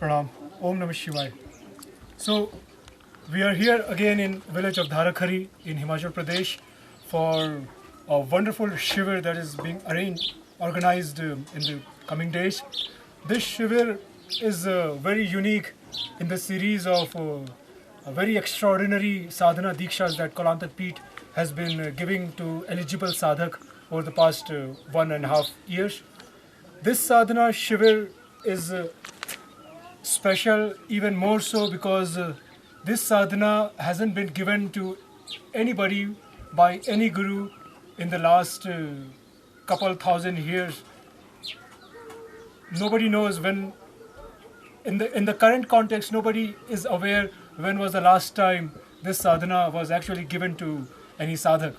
Pranam. Om Namah Shivaya. So, we are here again in village of Dharakhari in Himachal Pradesh for a wonderful shivir that is being organized in the coming days. This shivir is very unique in the series of very extraordinary sadhana dikshas that Kalantak Peeth has been giving to eligible sadhak over the past 1.5 years. This sadhana shivir is special even more so because this sadhana hasn't been given to anybody by any guru in the last couple thousand years. Nobody knows when, in the current context, nobody is aware when was the last time this sadhana was actually given to any sadhak.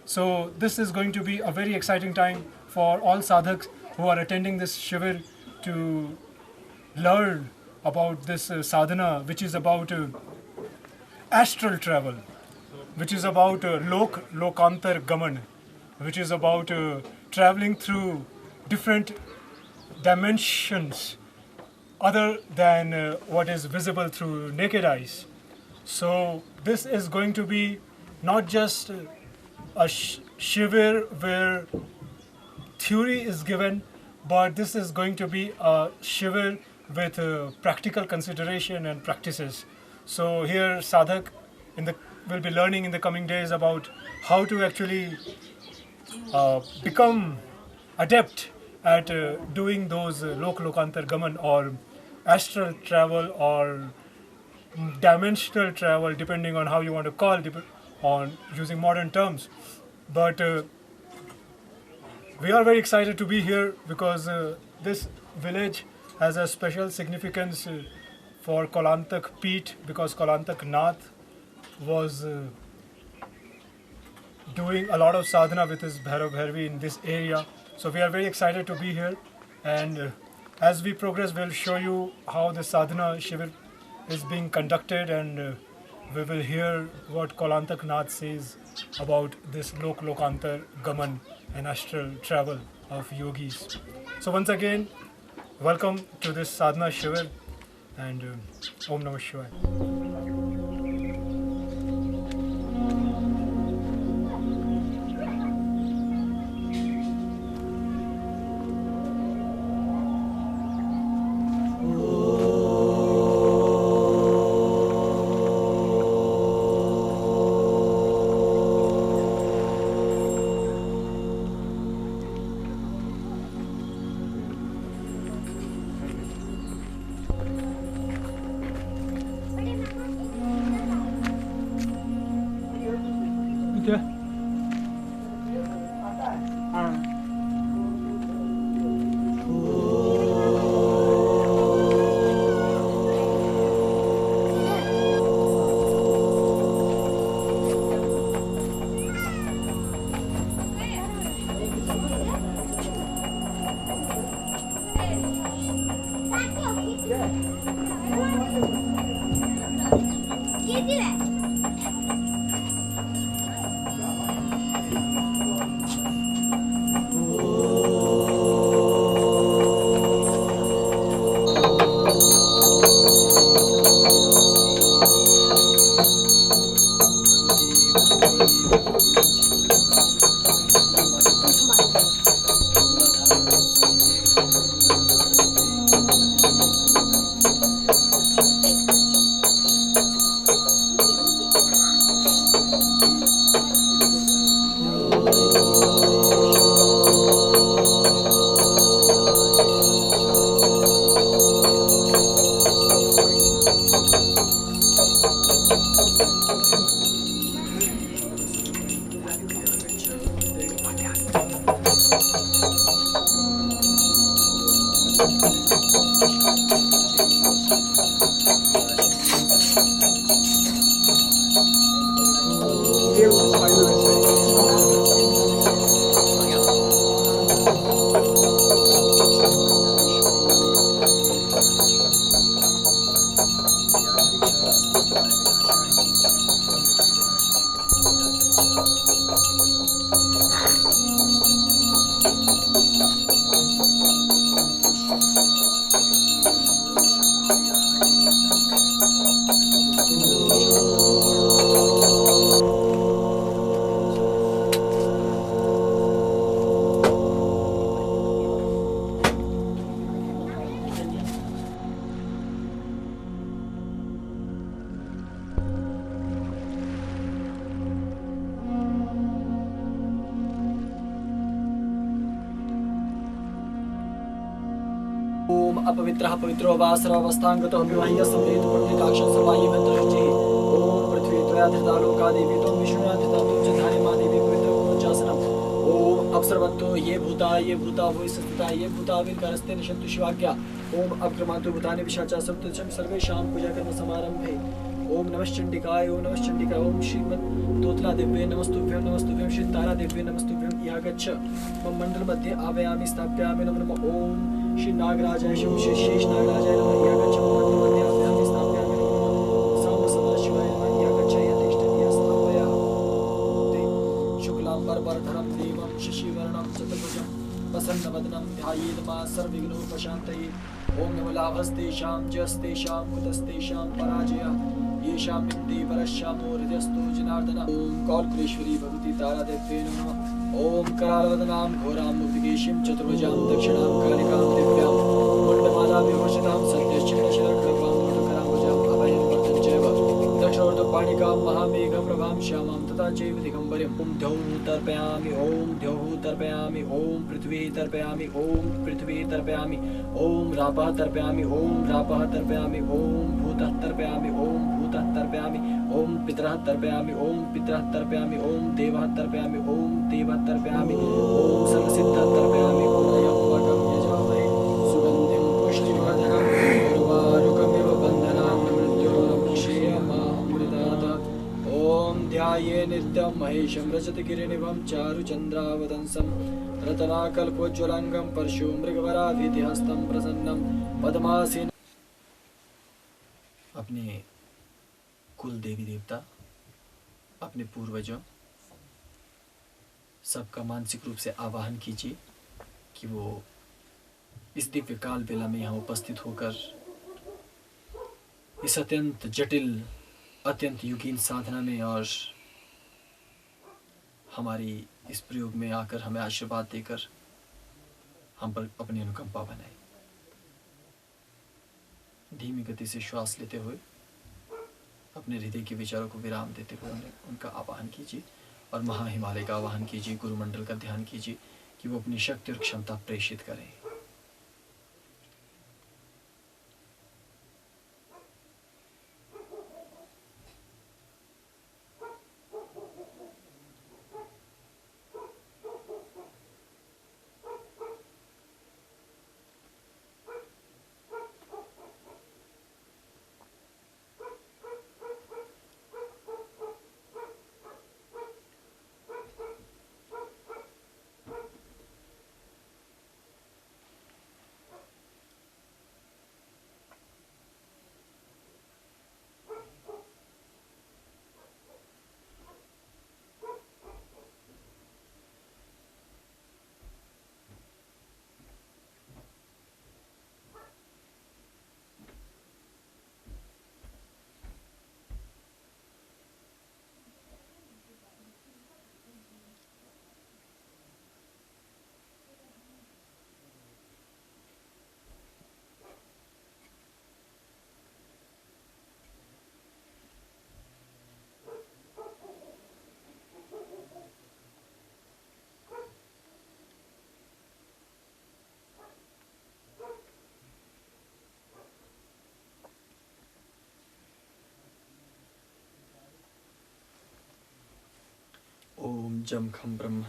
So this is going to be a very exciting time for all sadhaks who are attending this shivir to learn about this sadhana, which is about astral travel, which is about lokantar gaman, which is about traveling through different dimensions other than what is visible through naked eyes. So this is going to be not just a shivir where theory is given, but this is going to be a shivir with practical consideration and practices. So here sadhak will be learning in the coming days about how to actually become adept at doing those lokantar gaman or astral travel or dimensional travel, depending on how you want to call it, on using modern terms. But we are very excited to be here because this village has a special significance for Kalantak Peeth, because Kalantak Nath was doing a lot of sadhana with his Bhairav Bhairavi in this area. So we are very excited to be here, and as we progress we'll show you how the sadhana shivir is being conducted, and we will hear what Kalantak Nath says about this lokantar gaman and astral travel of yogis. So once again, welcome to this sadhana shivir, and Om Namah Shivaya. ओम अपवित्रः पवित्रो वा सर्वावस्थांगतो विवाह्य समेत पुण्यकाक्षं सर्वायि भद्रश्चि। ओम पृथ्वी त्वया धृता लोका देवी त्वं विष्णुना धृता त्वं च धारे मा देवी पवित्रमुच्चासनम्। ओम अपसर्वन्तो ये भूता भूय संस्थिता ये भूता विकारस्ते निशन्तु शिवाज्ञा। ओम अपक्रमान्तु भूतानि पिशाचा सप्तशं सर्वेषां पूजाकर्म समारम्भे। ओम नमश्चंडिकाय ओम नमश्चंडिकाय ओम श्रीमद् देव्ये नमस्तुभ्यं श्री तारा देव्ये नमस्तुभ्यं इह गच्छ। मम मंडल मध्ये आवायामि स्थापयामि नमो नमः। ओम श्री नागराजाय श्री शेष नागराजाय नमः इह गच्छ। मम मंडल मध्ये आवायामि स्थापयामि नमो नमः। साम सदाशिवाय नमः इह गच्छ यथेष्टं इह स्थापयामि। शुक्लांबरधरं देवं शशिवर्णं चतुर्भुजं प्रसन्नवदनं ध्यायेत् सर्वविघ्नोपशान्तये। ओम नमो लाभस्तेषां जस्तेषां कुतस्तेषां पराजयः येषां विद्ये परश्यामो हृदयस्थो जनार्दन। ओम कौलकुलेश्वरी भगवती तारा देव्ये नमः। ओम करालवदनां घोरां मुक्तिकेशीं चतुर्भुजां दक्षिणां कालिकां दिव्यां मुण्डमाला विभूषितां सत्यश्चण्डशिरखड्गां वटुकराम्बुजां अभयं वरदं चैव दक्षिणोर्ध्वपाणिकां महामेघप्रभां श्यामां तथा चैव दिगम्बरीम्। ओम द्यौः तर्पयामि ओम द्यौः तर्पयामि ओम पृथ्वी तर्पयामि ओम पृथ्वी तर्पयामि ओम रापः तर्पयामि ओम रापः तर्पयामि ओम भूतः तर्पयामि ओम भूतः तर्पयामि ओम पितरः तर्पयामि ओम पितरः तर्पयामि ओम देवः तर्पयामि ओम देवः तर्पयामि ओम सर्वसिद्धः तर्पयामि ओम यज्ञं यजामहे सुगन्धिं पुष्टिवर्धनम् उर्वारुकमिव बन्धनान् मृत्योर्मुक्षीयमामृतात्। ओम ध्याये नित्यं महेशं रजतगिरिनिभं चारुचन्द्रावदंसं रतनाकल्पोज्ज्वलंगं परशु मृगवराभिधिहस्तं प्रसन्नं पद्मासीन। अपने कुल देवी देवता, अपने पूर्वजों सबका मानसिक रूप से आवाहन कीजिए कि वो इस दिव्य काल बेला में यहाँ उपस्थित होकर इस अत्यंत जटिल अत्यंत युगीन साधना में और हमारी इस प्रयोग में आकर हमें आशीर्वाद देकर हम पर अपनी अनुकंपा बनाए। धीमी गति से श्वास लेते हुए अपने हृदय के विचारों को विराम देते हुए उनका आवाहन कीजिए और महाहिमालय का आवाहन कीजिए। गुरुमंडल का ध्यान कीजिए कि वो अपनी शक्ति और क्षमता प्रेषित करें। ओम जम खम ब्रह्म।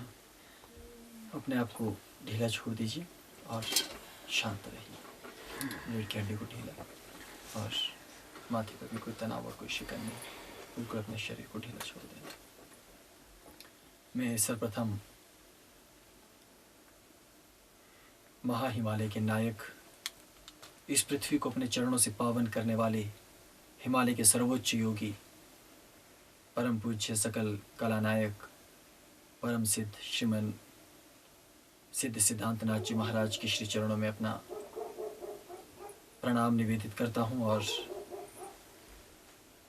अपने आप को ढीला छोड़ दीजिए और शांत रहिए। रीढ़ की हड्डी को ढीला और माथे पर भी कोई तनाव और कोई शिकन नहीं, बिल्कुल अपने शरीर को ढीला छोड़ दें। मैं सर्वप्रथम महाहिमालय के नायक, इस पृथ्वी को अपने चरणों से पावन करने वाले हिमालय के सर्वोच्च योगी, परम पूज्य सकल कलानायक परम सिद्ध श्रीमन सिद्ध सिद्धांतनाथ जी महाराज के श्री चरणों में अपना प्रणाम निवेदित करता हूँ और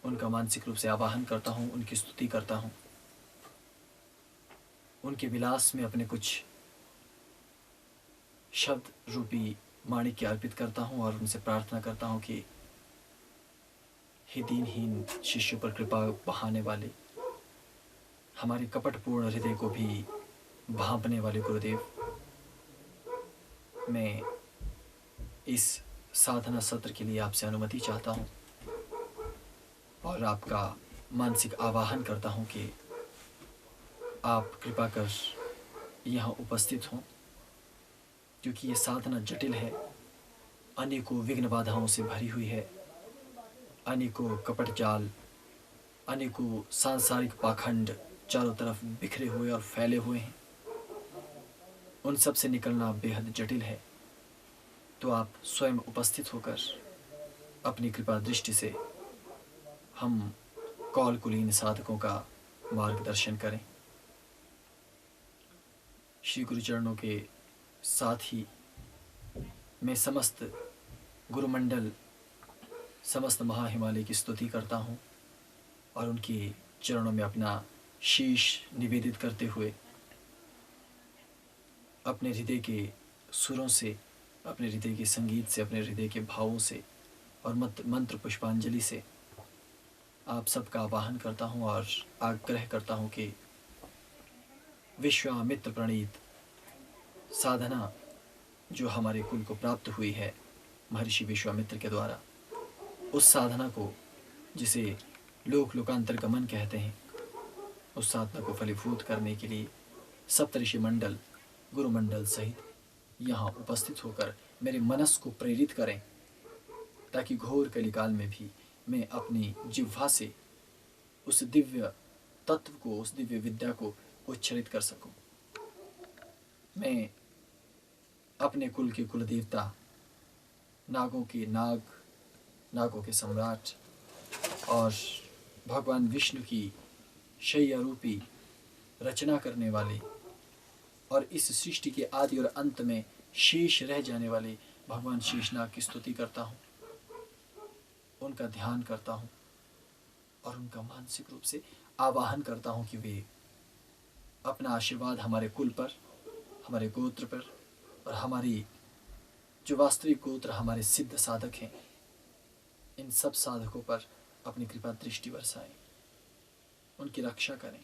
उनका मानसिक रूप से आवाहन करता हूँ, उनकी स्तुति करता हूँ, उनके विलास में अपने कुछ शब्द रूपी माणिक्य अर्पित करता हूँ और उनसे प्रार्थना करता हूँ कि हे दीनहीन शिष्यों पर कृपा बहाने वाले, हमारे कपटपूर्ण हृदय को भी भांपने वाले गुरुदेव, मैं इस साधना सत्र के लिए आपसे अनुमति चाहता हूँ और आपका मानसिक आवाहन करता हूँ कि आप कृपा कर यहाँ उपस्थित हों, क्योंकि ये साधना जटिल है, अनेकों विघ्न बाधाओं से भरी हुई है, अनेकों कपट जाल, अनेकों सांसारिक पाखंड चारों तरफ बिखरे हुए और फैले हुए हैं। उन सब से निकलना बेहद जटिल है। तो आप स्वयं उपस्थित होकर अपनी कृपा दृष्टि से हम कौल कुलीन साधकों का मार्गदर्शन करें। श्री गुरु चरणों के साथ ही मैं समस्त गुरुमंडल, समस्त महाहिमालय की स्तुति करता हूँ और उनके चरणों में अपना शीश निवेदित करते हुए अपने हृदय के सुरों से, अपने हृदय के संगीत से, अपने हृदय के भावों से और मंत्र पुष्पांजलि से आप सबका आवाहन करता हूँ और आग्रह करता हूँ कि विश्वामित्र प्रणीत साधना जो हमारे कुल को प्राप्त हुई है महर्षि विश्वामित्र के द्वारा, उस साधना को जिसे लोक लोकांतर गमन कहते हैं, उस साधना को फलीभूत करने के लिए सप्तऋषि मंडल, गुरुमंडल सहित यहाँ उपस्थित होकर मेरे मनस को प्रेरित करें, ताकि घोर कलिकाल में भी मैं अपनी जिह्वा से उस दिव्य तत्व को, उस दिव्य विद्या को उच्चरित कर सकूं। मैं अपने कुल के कुल देवता, नागों के नाग, नागों के सम्राट और भगवान विष्णु की शैया रूपी रचना करने वाले और इस सृष्टि के आदि और अंत में शेष रह जाने वाले भगवान शेषनाग की स्तुति करता हूँ, उनका ध्यान करता हूँ और उनका मानसिक रूप से आवाहन करता हूँ कि वे अपना आशीर्वाद हमारे कुल पर, हमारे गोत्र पर और हमारी जो वास्तविक गोत्र हमारे सिद्ध साधक हैं, इन सब साधकों पर अपनी कृपा दृष्टि बरसाएं, उनकी रक्षा करें,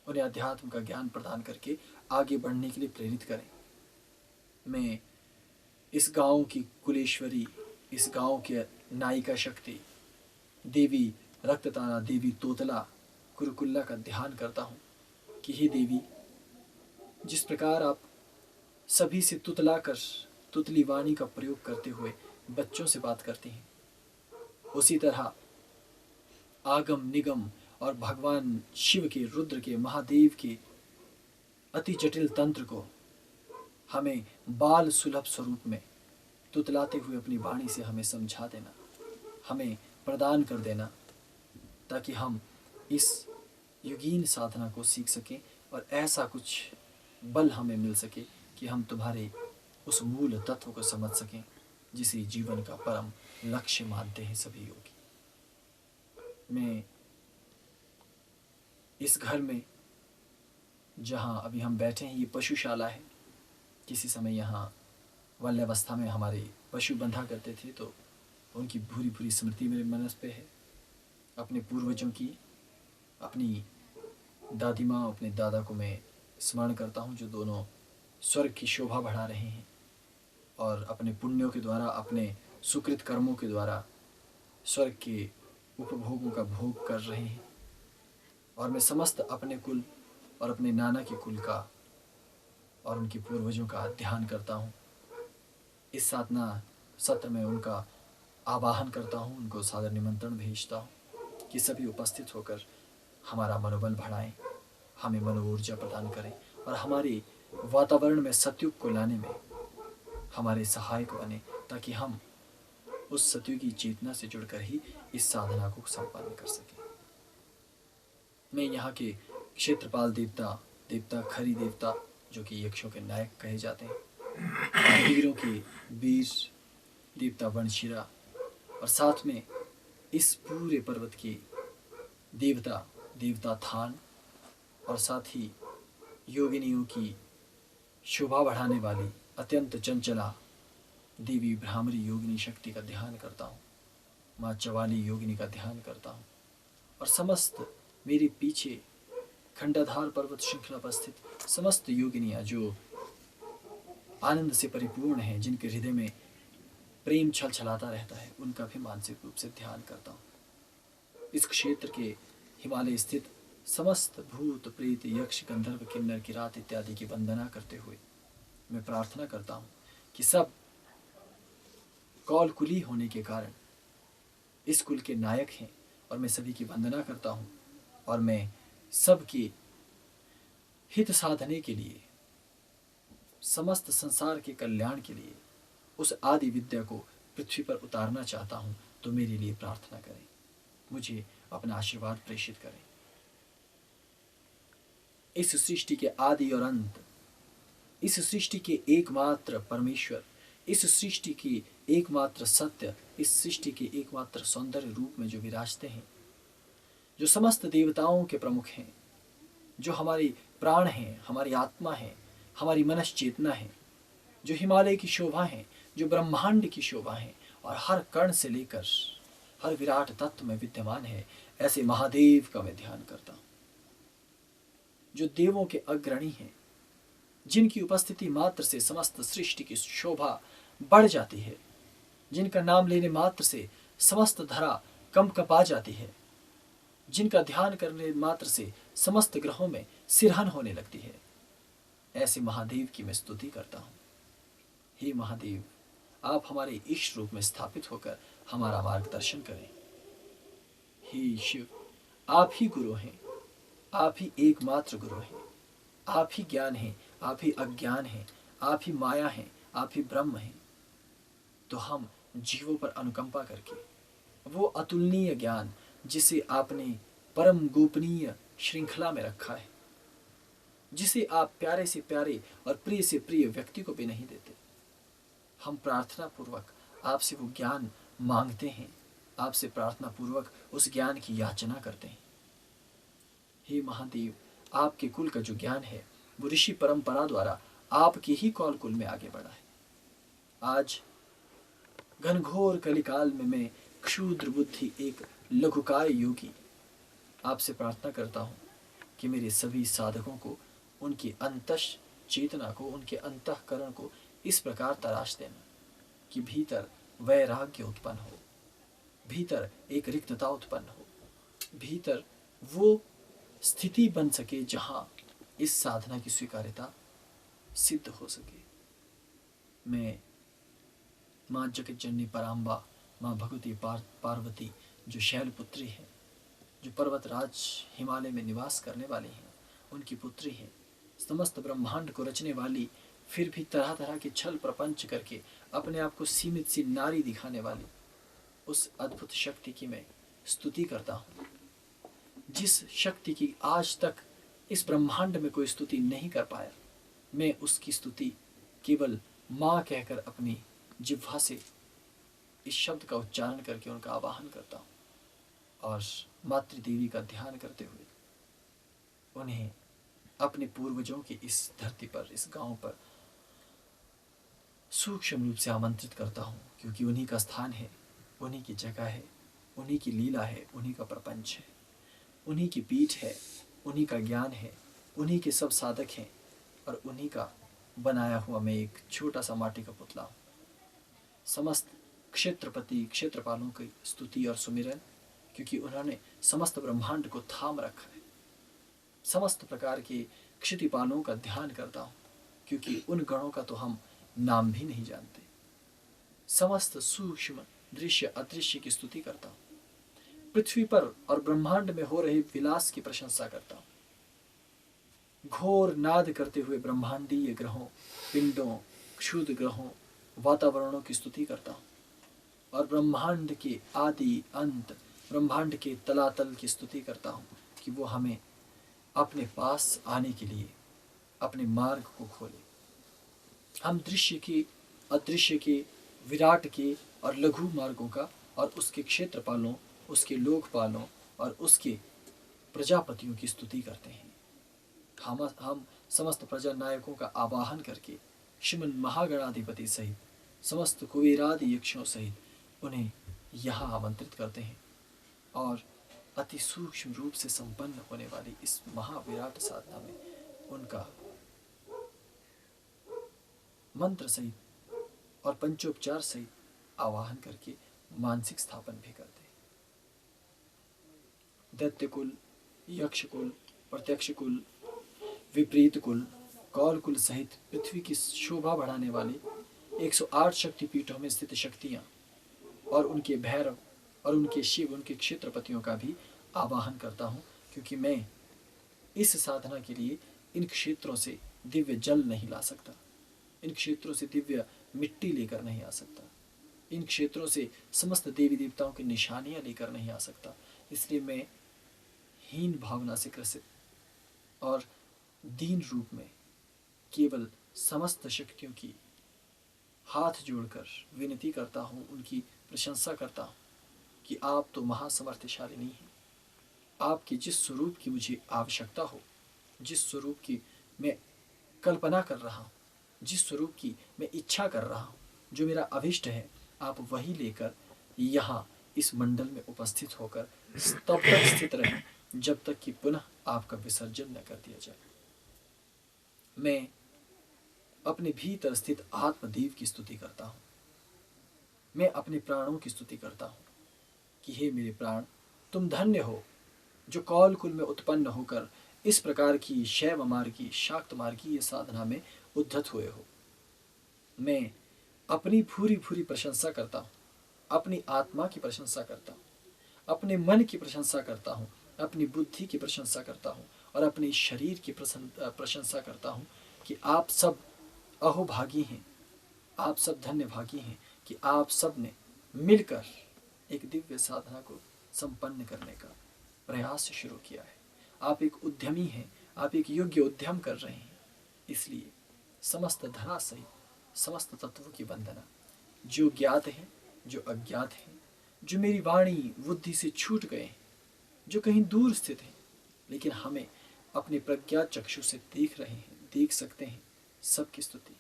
उन्हें अध्यात्म का ज्ञान प्रदान करके आगे बढ़ने के लिए प्रेरित करें। मैं इस गांव की कुलेश्वरी, इस गांव के नायिका शक्ति देवी रक्ततारा, देवी तोतला कुरुकुल्ला का ध्यान करता हूँ कि हे देवी, जिस प्रकार आप सभी से तुतलाकर तुतली वाणी का प्रयोग करते हुए बच्चों से बात करती हैं, उसी तरह आगम निगम और भगवान शिव के, रुद्र के, महादेव के अति जटिल तंत्र को हमें बाल सुलभ स्वरूप में तुतलाते हुए अपनी वाणी से हमें समझा देना, हमें प्रदान कर देना, ताकि हम इस युगीन साधना को सीख सकें और ऐसा कुछ बल हमें मिल सके कि हम तुम्हारे उस मूल तत्व को समझ सकें जिसे जीवन का परम लक्ष्य मानते हैं सभी योगी। मैं इस घर में जहाँ अभी हम बैठे हैं, ये पशुशाला है। किसी समय यहाँ बाल्यावस्था में हमारे पशु बंधा करते थे, तो उनकी भूरी भूरी स्मृति मेरे मनस पे है, अपने पूर्वजों की। अपनी दादी माँ, अपने दादा को मैं स्मरण करता हूँ, जो दोनों स्वर्ग की शोभा बढ़ा रहे हैं और अपने पुण्यों के द्वारा, अपने सुकृत कर्मों के द्वारा स्वर्ग के उपभोगों का भोग कर रहे हैं। और मैं समस्त अपने कुल और अपने नाना के कुल का और उनके पूर्वजों का ध्यान करता हूँ। इस साधना सत्र में उनका आवाहन करता हूँ, उनको सादर निमंत्रण भेजता हूँ कि सभी उपस्थित होकर हमारा मनोबल बढ़ाएं, हमें मनोऊर्जा प्रदान करें और हमारे वातावरण में सतयुग को लाने में हमारे सहायक बने, ताकि हम उस सतयुगी चेतना से जुड़कर ही इस साधना को संपन्न कर सकें। मैं यहाँ के क्षेत्रपाल देवता, देवता खरी देवता, जो कि यक्षों के नायक कहे जाते हैं, वीरों के वीर देवता वनशिरा, और साथ में इस पूरे पर्वत के देवता, देवता थान, और साथ ही योगिनियों की शोभा बढ़ाने वाली अत्यंत चंचला देवी भ्रामरी योगिनी शक्ति का ध्यान करता हूँ, माँ चवाली योगिनी का ध्यान करता हूँ, और समस्त मेरे पीछे खंडाधार पर्वत श्रृंखला पर स्थित समस्त योगिनियाँ जो आनंद से परिपूर्ण हैं, जिनके हृदय में प्रेम छलछलाता रहता है, उनका भी मानसिक रूप से ध्यान करता हूँ। इस क्षेत्र के हिमालय स्थित समस्त भूत प्रेत यक्ष गंधर्व किन्नर किरात इत्यादि की वंदना करते हुए मैं प्रार्थना करता हूँ कि सब कौलकुली होने के कारण इस कुल के नायक हैं, और मैं सभी की वंदना करता हूँ, और मैं सबके हित साधने के लिए, समस्त संसार के कल्याण के लिए उस आदि विद्या को पृथ्वी पर उतारना चाहता हूँ। तो मेरे लिए प्रार्थना करें, मुझे अपना आशीर्वाद प्रेषित करें। इस सृष्टि के आदि और अंत, इस सृष्टि के एकमात्र परमेश्वर, इस सृष्टि की एकमात्र सत्य, इस सृष्टि के एकमात्र सौंदर्य रूप में जो विराजते हैं, जो समस्त देवताओं के प्रमुख हैं, जो हमारी प्राण हैं, हमारी आत्मा है, हमारी मनस चेतना है, जो हिमालय की शोभा है, जो ब्रह्मांड की शोभा है, और हर कण से लेकर हर विराट तत्व में विद्यमान है, ऐसे महादेव का मैं ध्यान करता हूँ, जो देवों के अग्रणी हैं, जिनकी उपस्थिति मात्र से समस्त सृष्टि की शोभा बढ़ जाती है, जिनका नाम लेने मात्र से समस्त धरा कंपा जाती है, जिनका ध्यान करने मात्र से समस्त ग्रहों में सिरहन होने लगती है, ऐसे महादेव की मैं स्तुति करता हूँ। हे महादेव, आप हमारे इष्ट रूप में स्थापित होकर हमारा मार्गदर्शन करें। हे शिव, आप ही गुरु हैं, आप ही एकमात्र गुरु हैं, आप ही ज्ञान हैं, आप ही अज्ञान हैं, आप ही माया हैं, आप ही ब्रह्म हैं। तो हम जीवों पर अनुकंपा करके वो अतुलनीय ज्ञान जिसे आपने परम गोपनीय श्रृंखला में रखा है, जिसे आप प्यारे से प्यारे और प्रिय से प्रिय व्यक्ति को भी नहीं देते, हम प्रार्थना पूर्वक आपसे वो ज्ञान मांगते हैं, आपसे प्रार्थना पूर्वक उस ज्ञान की याचना करते हैं। हे महादेव, आपके कुल का जो ज्ञान है वो ऋषि परंपरा द्वारा आपके ही कौल कुल में आगे बढ़ा है। आज घनघोर कलिकाल में मैं क्षुद्र बुद्धि एक लघुकाय योगी आपसे प्रार्थना करता हूँ कि मेरे सभी साधकों को उनकी अंतश चेतना को, उनके अंतःकरण को इस प्रकार तराश देना कि भीतर वैराग्य उत्पन्न हो, भीतर एक रिक्तता उत्पन्न हो, भीतर वो स्थिति बन सके जहाँ इस साधना की स्वीकार्यता सिद्ध हो सके। मैं माँ जगत जननी पराम्बा, माँ भगवती पार्वती, जो शैलपुत्री है, जो पर्वतराज हिमालय में निवास करने वाली हैं, उनकी पुत्री हैं, समस्त ब्रह्मांड को रचने वाली, फिर भी तरह तरह के छल प्रपंच करके अपने आप को सीमित सी नारी दिखाने वाली उस अद्भुत शक्ति की मैं स्तुति करता हूँ, जिस शक्ति की आज तक इस ब्रह्मांड में कोई स्तुति नहीं कर पाया। मैं उसकी स्तुति केवल माँ कहकर अपनी जिह्वा से इस शब्द का उच्चारण करके उनका आवाहन करता हूँ, और मातृदेवी का ध्यान करते हुए उन्हें अपने पूर्वजों की इस धरती पर, इस गांव पर सूक्ष्म रूप से आमंत्रित करता हूँ, क्योंकि उन्हीं का स्थान है, उन्हीं की जगह है, उन्हीं की लीला है, उन्हीं का प्रपंच है, उन्हीं की पीठ है, उन्हीं का ज्ञान है, उन्हीं के सब साधक हैं, और उन्हीं का बनाया हुआ मैं एक छोटा सा माटी का पुतला हूँ। समस्त क्षेत्रपति क्षेत्रपालों की स्तुति और सुमिरन, क्योंकि उन्होंने समस्त ब्रह्मांड को थाम रखा है। समस्त प्रकार के क्षितिपालों का ध्यान करता हूँ, क्योंकि उन गणों का तो हम नाम भी नहीं जानते। समस्त सूक्ष्म दृश्य अदृश्य की स्तुति करता हूँ। पृथ्वी पर और ब्रह्मांड में हो रहे विलास की प्रशंसा करता हूँ। घोर नाद करते हुए ब्रह्मांडीय ग्रहों, पिंडों, क्षुद्र ग्रहों, वातावरणों की स्तुति करता हूँ, और ब्रह्मांड के आदि अंत, ब्रह्मांड के तलातल की स्तुति करता हूँ कि वो हमें अपने पास आने के लिए अपने मार्ग को खोले। हम दृश्य के, अदृश्य के, विराट के और लघु मार्गों का, और उसके क्षेत्रपालों, उसके लोकपालों और उसके प्रजापतियों की स्तुति करते हैं। हम समस्त प्रजा नायकों का आवाहन करके श्रीमन महागणाधिपति सहित समस्त कुबेरादि यक्षों सहित उन्हें यहाँ आमंत्रित करते हैं, और अति सूक्ष्म रूप से संपन्न होने वाली इस महाविराट साधना में उनका मंत्र सहित और पंचोपचार सहित आवाहन करके मानसिक स्थापन भी कर दे। दैत्य कुल, यक्ष कुल, प्रत्यक्ष कुल, विपरीत कुल, कौल कुल सहित पृथ्वी की शोभा बढ़ाने वाली 108 शक्तिपीठों में स्थित शक्तियां और उनके भैरव और उनके शिव, उनके क्षेत्रपतियों का भी आवाहन करता हूँ, क्योंकि मैं इस साधना के लिए इन क्षेत्रों से दिव्य जल नहीं ला सकता, इन क्षेत्रों से दिव्य मिट्टी लेकर नहीं आ सकता, इन क्षेत्रों से समस्त देवी देवताओं की निशानियां लेकर नहीं आ सकता। इसलिए मैं हीन भावना से ग्रसित और दीन रूप में केवल समस्त शक्तियों की हाथ जोड़कर विनती करता हूँ, उनकी प्रशंसा करता हूँ कि आप तो महासमर्थशालिनी हैं। आपके जिस स्वरूप की मुझे आवश्यकता हो, जिस स्वरूप की मैं कल्पना कर रहा हूँ, जिस स्वरूप की मैं इच्छा कर रहा हूँ, जो मेरा अभिष्ट है, आप वही लेकर यहाँ इस मंडल में उपस्थित होकर तब तक स्थित रहें जब तक कि पुनः आपका विसर्जन न कर दिया जाए। मैं अपने भीतर स्थित आत्मदेव की स्तुति करता हूँ, मैं अपने प्राणों की स्तुति करता हूँ कि हे मेरे प्राण, तुम धन्य हो जो कौल कुल में उत्पन्न होकर इस प्रकार की शैव मार्गी, शाक्त मार्गी ये साधना में उद्धत हुए हो। मैं अपनी भूरी भूरी प्रशंसा करता हूँ, अपनी आत्मा की प्रशंसा करता हूँ, अपने मन की प्रशंसा करता हूँ, अपनी बुद्धि की प्रशंसा करता हूँ और अपने शरीर की प्रशंसा करता हूँ कि आप सब अहोभागी हैं, आप सब धन्य भागी हैं कि आप सब ने मिलकर एक दिव्य साधना को संपन्न करने का प्रयास शुरू किया है। आप एक उद्यमी हैं, आप एक योग्य उद्यम कर रहे हैं। इसलिए समस्त धरा सहित समस्त तत्वों की वंदना, जो ज्ञात हैं, जो अज्ञात हैं, जो मेरी वाणी बुद्धि से छूट गए हैं, जो कहीं दूर स्थित हैं लेकिन हमें अपने प्रज्ञा चक्षु से देख रहे हैं, देख सकते हैं, सबकी स्तुति।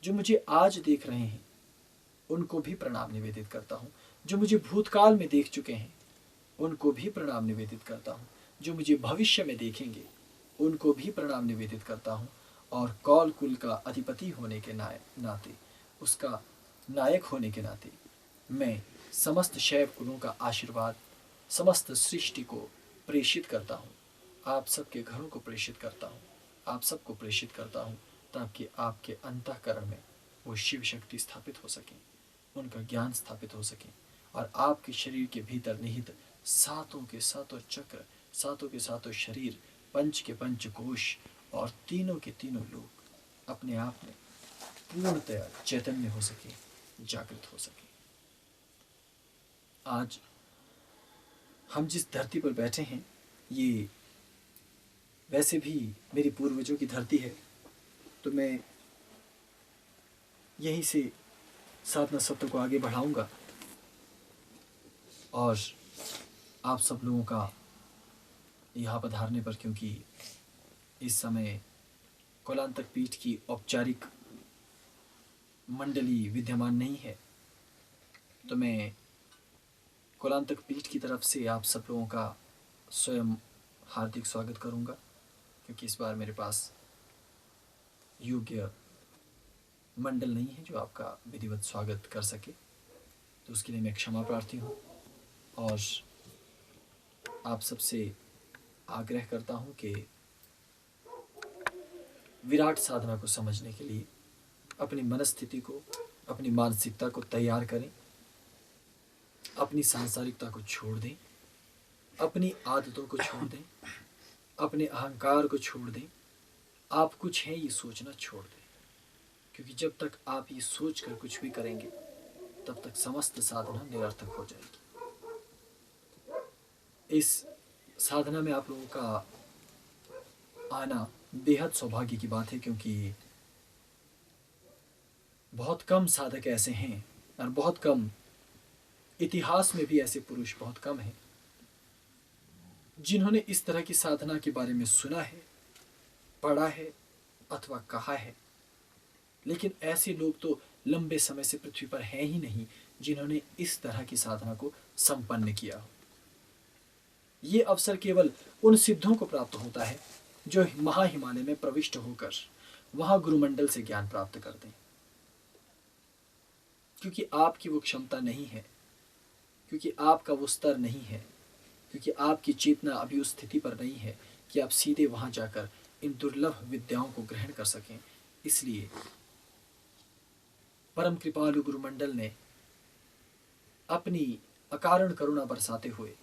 जो मुझे आज देख रहे हैं उनको भी प्रणाम निवेदित करता हूँ, जो मुझे भूतकाल में देख चुके हैं उनको भी प्रणाम निवेदित करता हूँ, जो मुझे भविष्य में देखेंगे उनको भी प्रणाम निवेदित करता हूँ। और कौल कुल का अधिपति होने के नाते, उसका नायक होने के नाते मैं समस्त शैव कुलों का आशीर्वाद समस्त सृष्टि को प्रेषित करता हूँ, आप सबके घरों को प्रेषित करता हूँ, आप सबको प्रेषित करता हूँ, ताकि आपके अंतःकरण में वो शिव शक्ति स्थापित हो सके, उनका ज्ञान स्थापित हो सके और आपके शरीर के भीतर निहित सातों के सातों चक्र, सातों के सातों शरीर, पंच के पंच कोश और तीनों के तीनों लोग अपने आप में पूर्णतया चैतन्य हो सके, जागृत हो सके। आज हम जिस धरती पर बैठे हैं ये वैसे भी मेरी पूर्वजों की धरती है, तो मैं यहीं से साधना सत्य को आगे बढ़ाऊंगा और आप सब लोगों का यहाँ पधारने पर, क्योंकि इस समय कौलांतक पीठ की औपचारिक मंडली विद्यमान नहीं है, तो मैं कौलांतक पीठ की तरफ से आप सब लोगों का स्वयं हार्दिक स्वागत करूंगा, क्योंकि इस बार मेरे पास योग्य मंडल नहीं है जो आपका विधिवत स्वागत कर सके, तो उसके लिए मैं क्षमा प्रार्थी हूँ और आप सबसे आग्रह करता हूँ कि विराट साधना को समझने के लिए अपनी मनस्थिति को, अपनी मानसिकता को तैयार करें, अपनी सांसारिकता को छोड़ दें, अपनी आदतों को छोड़ दें, अपने अहंकार को छोड़ दें, आप कुछ हैं ये सोचना छोड़ दें, क्योंकि जब तक आप ये सोच कर कुछ भी करेंगे तब तक समस्त साधना निरर्थक हो जाएगी। इस साधना में आप लोगों का आना बेहद सौभाग्य की बात है, क्योंकि बहुत कम साधक ऐसे हैं और बहुत कम, इतिहास में भी ऐसे पुरुष बहुत कम हैं जिन्होंने इस तरह की साधना के बारे में सुना है, पढ़ा है अथवा कहा है। लेकिन ऐसे लोग तो लंबे समय से पृथ्वी पर हैं ही नहीं जिन्होंने इस तरह की साधना को संपन्न किया हो। ये अवसर केवल उन सिद्धों को प्राप्त होता है जो महाहिमालय में प्रविष्ट होकर वहां गुरुमंडल से ज्ञान प्राप्त करते हैं। क्योंकि आपकी वो क्षमता नहीं है, क्योंकि आपका वो स्तर नहीं है, क्योंकि आपकी चेतना अभी उस स्थिति पर नहीं है कि आप सीधे वहाँ जाकर इन दुर्लभ विद्याओं को ग्रहण कर सकें। इसलिए परम कृपालु गुरुमंडल ने अपनी अकारण करुणा बरसाते हुए,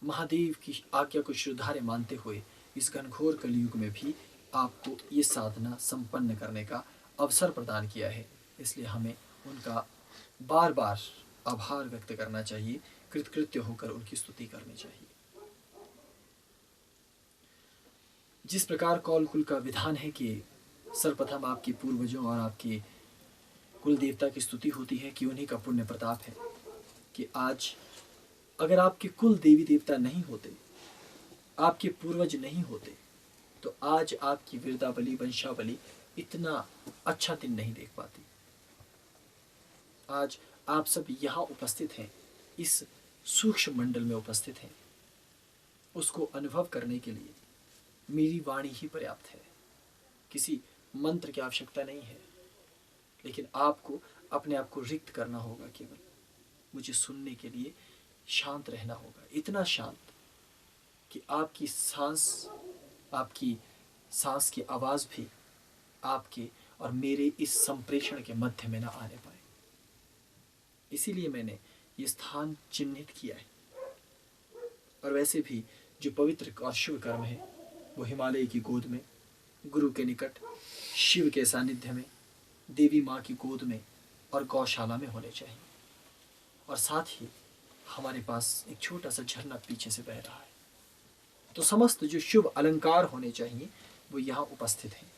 महादेव की आज्ञा को श्रद्धार्य मानते हुए, इस घनघोर कलयुग में भी आपको ये साधना संपन्न करने का अवसर प्रदान किया है। इसलिए हमें उनका बार बार आभार व्यक्त करना चाहिए, कृतकृत्य होकर उनकी स्तुति करनी चाहिए। जिस प्रकार कौल कुल का विधान है कि सर्वप्रथम आपके पूर्वजों और आपके कुल देवता की स्तुति होती है, कि उन्हीं का पुण्य प्रताप है कि आज अगर आपके कुल देवी देवता नहीं होते, आपके पूर्वज नहीं होते, तो आज आपकी वीरदावली वंशावली इतना अच्छा दिन नहीं देख पाती। आज आप सब यहाँ उपस्थित हैं, इस सूक्ष्म मंडल में उपस्थित हैं। उसको अनुभव करने के लिए मेरी वाणी ही पर्याप्त है, किसी मंत्र की आवश्यकता नहीं है। लेकिन आपको अपने आप को रिक्त करना होगा, केवल मुझे सुनने के लिए शांत रहना होगा, इतना शांत कि आपकी सांस की आवाज़ भी आपके और मेरे इस संप्रेषण के मध्य में न आने पाए। इसीलिए मैंने ये स्थान चिन्हित किया है। और वैसे भी जो पवित्र और शुभ कर्म है वो हिमालय की गोद में, गुरु के निकट, शिव के सानिध्य में, देवी माँ की गोद में और गौशाला में होने चाहिए। और साथ ही हमारे पास एक छोटा सा झरना पीछे से बह रहा है। तो समस्त जो शुभ अलंकार होने चाहिए वो यहाँ उपस्थित हैं।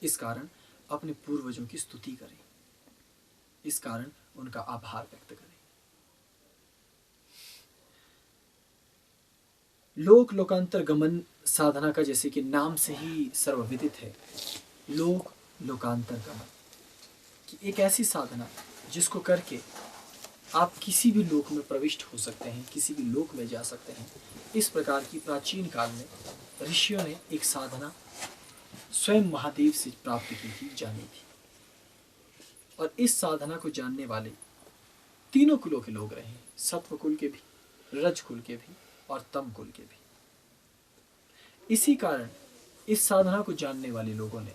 इस कारण अपने पूर्वजों की स्तुति करें, इस कारण उनका आभार व्यक्त करें। लोक लोकांतर गमन साधना का जैसे कि नाम से ही सर्वविदित है, लोक लोकांतर गमन कि एक ऐसी साधना जिसको करके आप किसी भी लोक में प्रविष्ट हो सकते हैं, किसी भी लोक में जा सकते हैं। इस प्रकार की प्राचीन काल में ऋषियों ने एक साधना स्वयं महादेव से प्राप्त की थी, जानी थी। और इस साधना को जानने वाले तीनों कुलों के लोग रहे हैं, सत्व कुल के भी, रज कुल के भी और तम कुल के भी। इसी कारण इस साधना को जानने वाले लोगों ने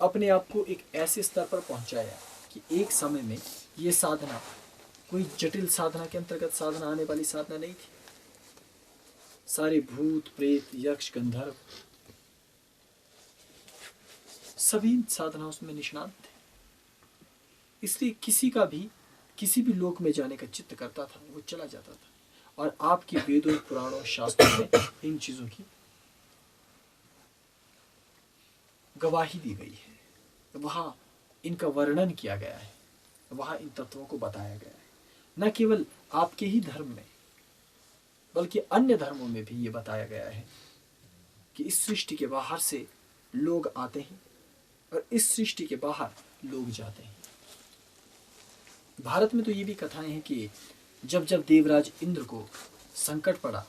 अपने आप को एक ऐसे स्तर पर पहुंचाया कि एक समय में ये साधना कोई जटिल साधना के अंतर्गत साधना आने वाली साधना नहीं थी। सारे भूत प्रेत यक्ष गंधर्व सभी साधना उसमें निष्णात थे। इसलिए किसी भी लोक में जाने का चित्त करता था, वो चला जाता था। और आपकी वेदों, पुराणों, शास्त्रों में इन चीजों की गवाही दी गई है, वहां इनका वर्णन किया गया है, वहां इन तत्वों को बताया गया है। न केवल आपके ही धर्म में बल्कि अन्य धर्मों में भी ये बताया गया है कि इस सृष्टि के बाहर से लोग आते हैं और इस सृष्टि के बाहर लोग जाते हैं। भारत में तो ये भी कथाएं हैं कि जब जब देवराज इंद्र को संकट पड़ा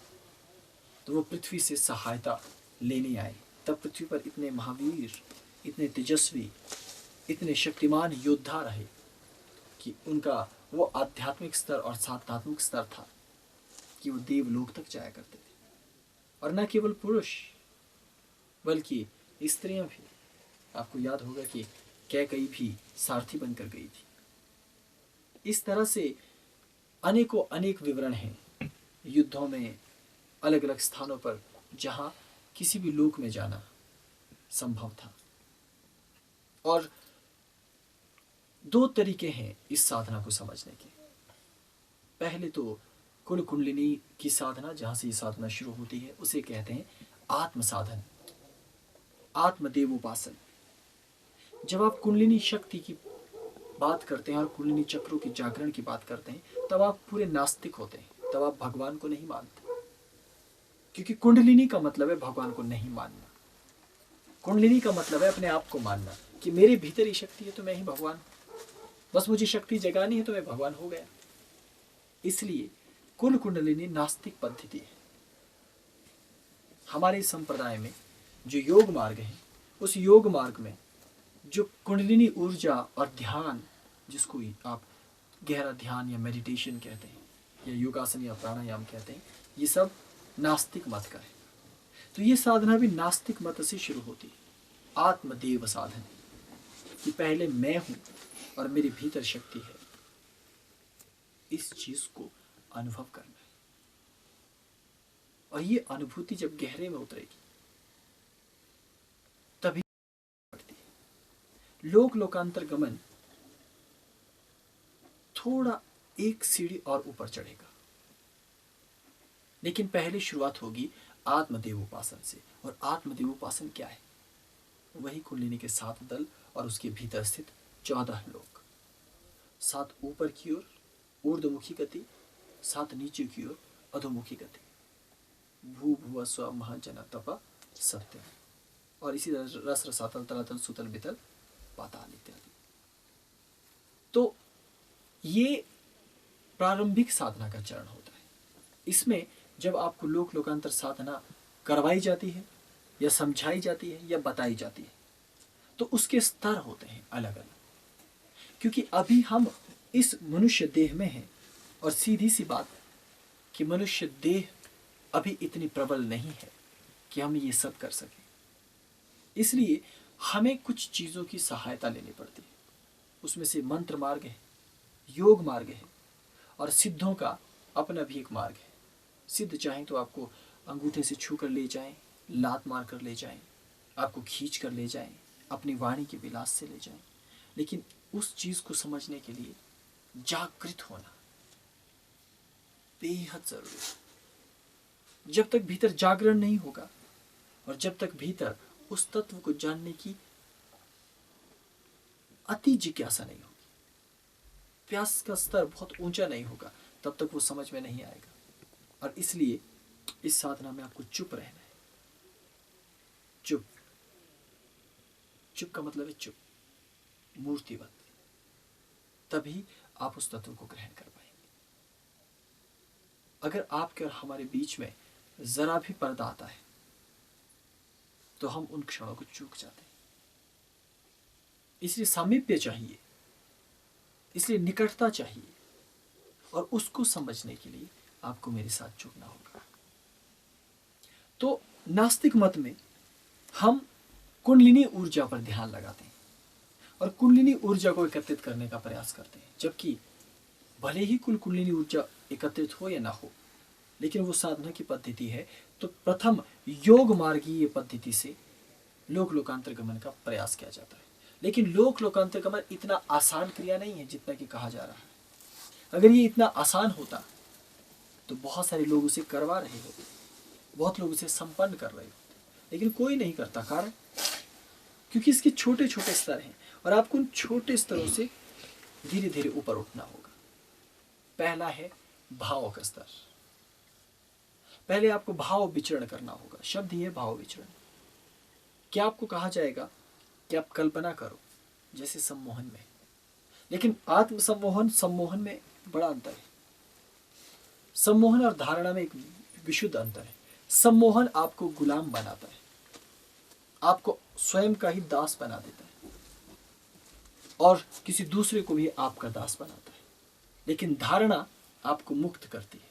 तो वो पृथ्वी से सहायता लेने आए। तब पृथ्वी पर इतने महावीर, इतने तेजस्वी, इतने शक्तिमान योद्धा रहे कि उनका वो आध्यात्मिक स्तर और साधनात्मक स्तर था कि वो देवलोक तक जाया करते थे। और न केवल पुरुष बल्कि स्त्रियां भी। आपको याद होगा कि कैकेयी भी सारथी बनकर गई थी। इस तरह से अनेकों अनेक विवरण हैं युद्धों में, अलग अलग स्थानों पर जहां किसी भी लोक में जाना संभव था। और दो तरीके हैं इस साधना को समझने के। पहले तो कुल कुंडलिनी की साधना, जहां से ये साधना शुरू होती है, उसे कहते हैं आत्म साधन, आत्मदेवोपासन। जब आप कुंडलिनी शक्ति की बात करते हैं और कुंडलिनी चक्रों की जागरण की बात करते हैं, तब आप पूरे नास्तिक होते हैं, तब आप भगवान को नहीं मानते। क्योंकि कुंडलिनी का मतलब है भगवान को नहीं मानना। कुंडलिनी का मतलब है अपने आप को मानना कि मेरे भीतर ही शक्ति है तो मैं ही भगवान हूं, बस मुझे शक्ति जगानी है तो मैं भगवान हो गया। इसलिए कुल कुंडलिनी नास्तिक पद्धति है। हमारे संप्रदाय में जो योग मार्ग है, उस योग मार्ग में जो कुंडलिनी ऊर्जा और ध्यान जिसको आप गहरा ध्यान या मेडिटेशन कहते हैं, या योगासन या प्राणायाम कहते हैं, ये सब नास्तिक मत का है। तो ये साधना भी नास्तिक मत से शुरू होती है, आत्मदेव साधन, कि पहले मैं हूं और मेरे भीतर शक्ति है। इस चीज को अनुभव करना है, और ये अनुभूति जब गहरे में उतरेगी तभी बढ़ती है। लोक लोकांतर गमन थोड़ा एक सीढ़ी और ऊपर चढ़ेगा, लेकिन पहले शुरुआत होगी आत्मदेव उपासन से। और आत्मदेव उपासन क्या है? वही कुंडलिनी के 7 दल और उसके भीतर स्थित 14 लोक। 7 ऊपर की ओर ऊर्ध्वमुखी गति, 7 नीचे की ओर अधोमुखी गति। भू भुव स्व महाजन तप सत्य, और इसी तरह रस रसातल तलातल सुतल बितल पाताल इत्यादि। तो ये प्रारंभिक साधना का चरण होता है। इसमें जब आपको लोक लोकांतर साधना करवाई जाती है या समझाई जाती है या बताई जाती है, तो उसके स्तर होते हैं अलग अलग। क्योंकि अभी हम इस मनुष्य देह में हैं, और सीधी सी बात कि मनुष्य देह अभी इतनी प्रबल नहीं है कि हम ये सब कर सकें। इसलिए हमें कुछ चीज़ों की सहायता लेनी पड़ती है। उसमें से मंत्र मार्ग है, योग मार्ग है, और सिद्धों का अपना भी एक मार्ग है। सिद्ध चाहें तो आपको अंगूठे से छू कर ले जाएं, लात मार कर ले जाएं, आपको खींच कर ले जाएं, अपनी वाणी के विलास से ले जाएं। लेकिन उस चीज़ को समझने के लिए जागृत होना बेहद जरूरी है। जब तक भीतर जागरण नहीं होगा और जब तक भीतर उस तत्व को जानने की अति जिज्ञासा नहीं होगी, प्यास का स्तर बहुत ऊंचा नहीं होगा, तब तक वो समझ में नहीं आएगा। और इसलिए इस साधना में आपको चुप रहना है। चुप, चुप का मतलब है चुप, मूर्तिवत। तभी आप उस तत्व को ग्रहण कर पाएंगे। अगर आपके और हमारे बीच में जरा भी पर्दा आता है तो हम उन क्षणों को चूक जाते हैं। इसलिए सामीप्य चाहिए, इसलिए निकटता चाहिए, और उसको समझने के लिए आपको मेरे साथ जुड़ना होगा। तो नास्तिक मत में हम कुंडलिनी ऊर्जा पर ध्यान लगाते हैं और कुंडलिनी ऊर्जा को एकत्रित करने का प्रयास करते हैं। जबकि भले ही कुल कुंडलिनी ऊर्जा एकत्रित हो या ना हो, लेकिन वो साधना की पद्धति है, तो प्रथम योग मार्गीय पद्धति से लोक लोकांतर गमन का प्रयास किया जाता है। लेकिन लोक लोकांतर गमन इतना आसान क्रिया नहीं है जितना कि कहा जा रहा है। अगर ये इतना आसान होता तो बहुत सारे लोग उसे करवा रहे होते, बहुत लोग उसे संपन्न कर रहे होते, लेकिन कोई नहीं करता। कारण क्योंकि इसके छोटे छोटे स्तर हैं और आपको उन छोटे स्तरों से धीरे धीरे ऊपर उठना होगा। पहला है भाव का स्तर। पहले आपको भाव विचरण करना होगा। शब्द ही है भाव विचरण। क्या आपको कहा जाएगा कि आप कल्पना करो जैसे सम्मोहन में, लेकिन आत्म सम्मोहन सम्मोहन में बड़ा अंतर है। सम्मोहन और धारणा में एक विशुद्ध अंतर है। सम्मोहन आपको गुलाम बनाता है, आपको स्वयं का ही दास बना देता है और किसी दूसरे को भी आपका दास बनाता है। लेकिन धारणा आपको मुक्त करती है,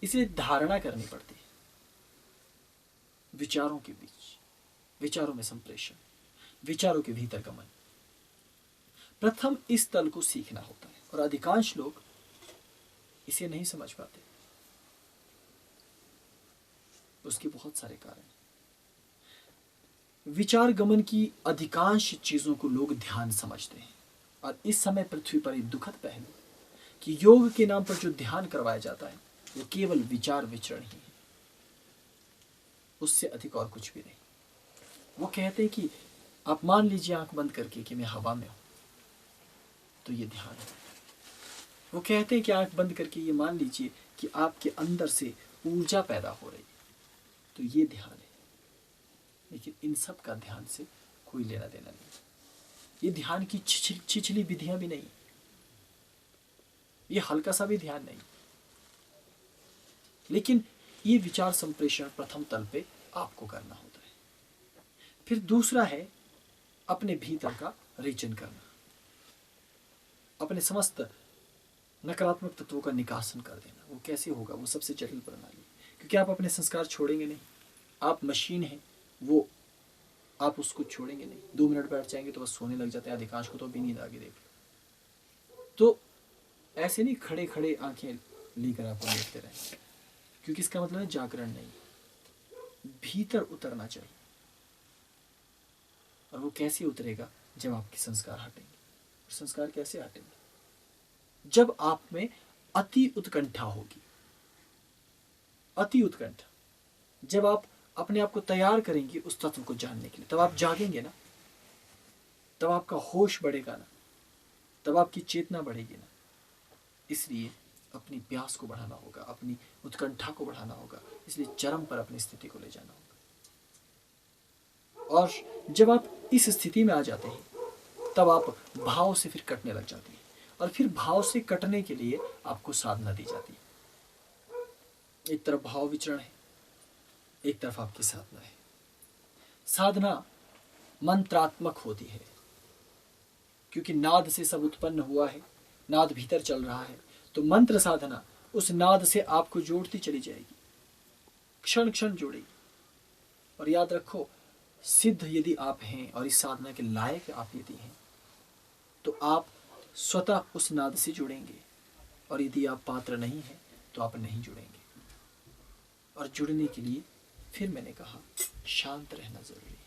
इसलिए धारणा करनी पड़ती है। विचारों के बीच, विचारों में संप्रेषण, विचारों के भीतर गमन, प्रथम इस तल को सीखना होता है और अधिकांश लोग इसे नहीं समझ पाते। उसके बहुत सारे कारण। विचार गमन की अधिकांश चीजों को लोग ध्यान समझते हैं और इस समय पृथ्वी पर एक दुखद पहलू कि योग के नाम पर जो ध्यान करवाया जाता है वो केवल विचार विचरण ही है, उससे अधिक और कुछ भी नहीं। वो कहते हैं कि आप मान लीजिए आंख बंद करके कि मैं हवा में हूं, तो ये ध्यान है। वो कहते हैं कि आंख बंद करके ये मान लीजिए कि आपके अंदर से ऊर्जा पैदा हो रही है, तो ये ध्यान है। लेकिन इन सब का ध्यान से कोई लेना देना नहीं। ये ध्यान की छिछली विधियां भी नहीं, ये हल्का सा भी ध्यान नहीं। लेकिन ये विचार संप्रेषण प्रथम तल पे आपको करना होता है। फिर दूसरा है अपने भीतर का रेचन करना। अपने समस्त नकारात्मक तत्वों का निकासन कर देना। वो कैसे होगा? वो सबसे जटिल प्रणाली, क्योंकि आप अपने संस्कार छोड़ेंगे नहीं। आप मशीन हैं, वो आप उसको छोड़ेंगे नहीं। 2 मिनट बैठ जाएंगे तो बस सोने लग जाते हैं, अधिकांश को तो अभी नींद आगे। देख लो, तो ऐसे नहीं खड़े खड़े आंखें लेकर आपको लेटते रहें, क्योंकि इसका मतलब है जागरण नहीं, भीतर उतरना चाहिए। और वो कैसे उतरेगा? जब आपके संस्कार हटेंगे। और संस्कार कैसे हटेंगे? जब आप में अति उत्कंठा होगी। अति उत्कंठा, जब आप अपने आप को तैयार करेंगे उस तत्व को जानने के लिए, तब आप जागेंगे ना, तब आपका होश बढ़ेगा ना, तब आपकी चेतना बढ़ेगी ना। इसलिए अपनी प्यास को बढ़ाना होगा, अपनी उत्कंठा को बढ़ाना होगा, इसलिए चरम पर अपनी स्थिति को ले जाना होगा। और जब आप इस स्थिति में आ जाते हैं, तब आप भाव से फिर कटने लग जाते हैं, और फिर भाव से कटने के लिए आपको साधना दी जाती है। एक तरफ भाव विचरण है, एक तरफ आपकी साधना है। साधना मंत्रात्मक होती है, क्योंकि नाद से सब उत्पन्न हुआ है, नाद भीतर चल रहा है, तो मंत्र साधना उस नाद से आपको जोड़ती चली जाएगी, क्षण क्षण जोड़ेगी। और याद रखो, सिद्ध यदि आप हैं और इस साधना के लायक आप यदि हैं, तो आप स्वतः उस नाद से जुड़ेंगे, और यदि आप पात्र नहीं हैं तो आप नहीं जुड़ेंगे। और जुड़ने के लिए फिर मैंने कहा, शांत रहना जरूरी है।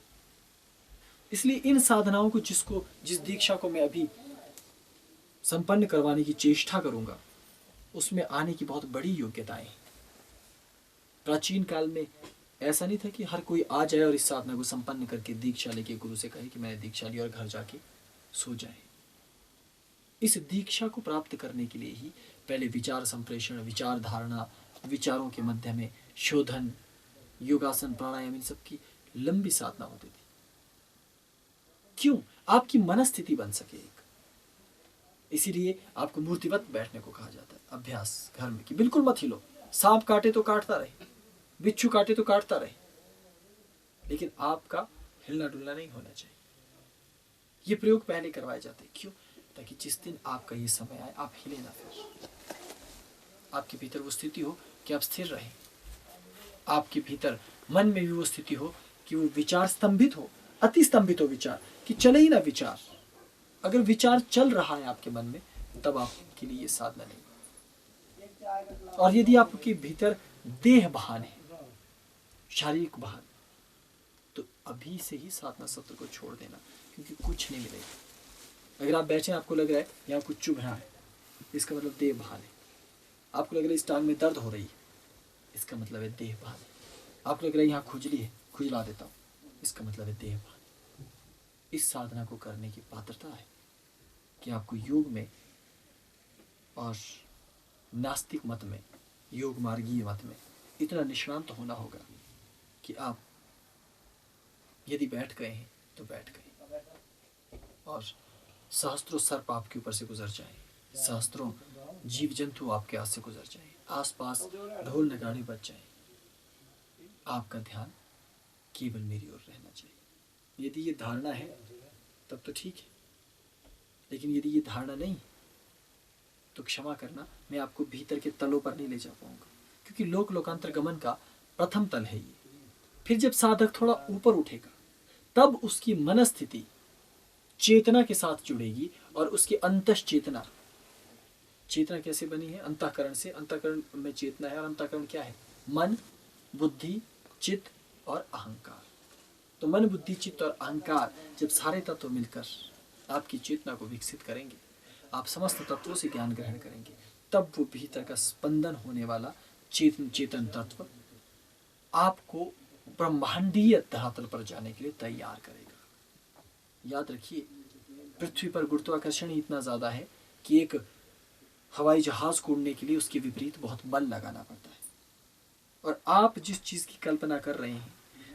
इसलिए इन साधनाओं को जिस दीक्षा को मैं अभी संपन्न करवाने की चेष्टा करूंगा, उसमें आने की बहुत बड़ी योग्यताएं हैं। प्राचीन काल में ऐसा नहीं था कि हर कोई आ जाए और इस साधना को संपन्न करके दीक्षा लेके गुरु से कहे कि मैंने दीक्षा ली और घर जाके सो जाए। इस दीक्षा को प्राप्त करने के लिए ही पहले विचार संप्रेषण, विचार धारणा, विचारों के मध्य में शोधन, योगासन, प्राणायाम, इन सब की लंबी साधना होती थी। क्यों? आपकी मनस्थिति बन सके एक। इसीलिए आपको मूर्तिवत बैठने को कहा जाता है। अभ्यास घर में कि बिल्कुल मत हिलो, सांप काटे तो काटता रहे, बिच्छू काटे तो काटता रहे, लेकिन आपका हिलना डुलना नहीं होना चाहिए। ये प्रयोग पहले करवाए जाते हैं। क्यों? ताकि जिस दिन आपका ये समय आए आप हिले ना, फिर आपके भीतर वो स्थिति हो कि आप स्थिर रहें। आपके भीतर मन में भी वो स्थिति हो कि वो विचार स्तंभित हो, अति स्तंभित हो विचार, कि चले ही ना विचार। अगर विचार चल रहा है आपके मन में, तब आपके लिए ये साधना नहीं। और यदि आपके भीतर देह भान है, शारीरिक भान, तो अभी से ही साधना सत्र को छोड़ देना, क्योंकि कुछ नहीं मिलेगा। अगर आप बैठे, आपको लग रहा है यहाँ कुछ चुभ रहा है, इसका मतलब देह भान है। आपको लग रहा है इस टांग में दर्द हो रही है, इसका मतलब है देह भान है। आपको लग रहा है यहाँ खुजली है, खुजला देता हूँ, इसका मतलब है देह भान। इस साधना को करने की पात्रता है कि आपको योग में और नास्तिक मत में, योग मार्गीय मत में इतना निष्णांत होना होगा कि आप यदि बैठ गए हैं तो बैठ गए, और सहस्त्रों सर्प आपके ऊपर से गुजर जाए, सहस्त्रों जीव जंतु आपके हाथ से गुजर जाए, आसपास ढोल नगाड़े बज जाए, आपका ध्यान केवल मेरी ओर रहना चाहिए। यदि ये धारणा है तब तो ठीक है, लेकिन यदि ये धारणा नहीं तो क्षमा करना, मैं आपको भीतर के तलों पर नहीं ले जा पाऊंगा, क्योंकि लोक लोकांतर गमन का प्रथम तल है ये। फिर जब साधक थोड़ा ऊपर उठेगा, तब उसकी मनस्थिति चेतना के साथ जुड़ेगी, और उसकी अंतस चेतना, चेतना कैसे बनी है? अंतःकरण से। अंतःकरण में चेतना है, और अंतःकरण क्या है? मन, बुद्धि, चित्त और अहंकार। तो मन, बुद्धि, चित्त और अहंकार जब सारे तत्व मिलकर आपकी चेतना को विकसित करेंगे, आप समस्त तत्वों से ज्ञान ग्रहण करेंगे, तब वो भीतर का स्पंदन होने वाला चेतन तत्व आपको ब्रह्मांडीय धरातल पर जाने के लिए तैयार करेगा। याद रखिए, पृथ्वी पर गुरुत्वाकर्षण ही इतना ज्यादा है कि एक हवाई जहाज को उड़ने के लिए उसके विपरीत बहुत बल लगाना पड़ता है। और आप जिस चीज की कल्पना कर रहे हैं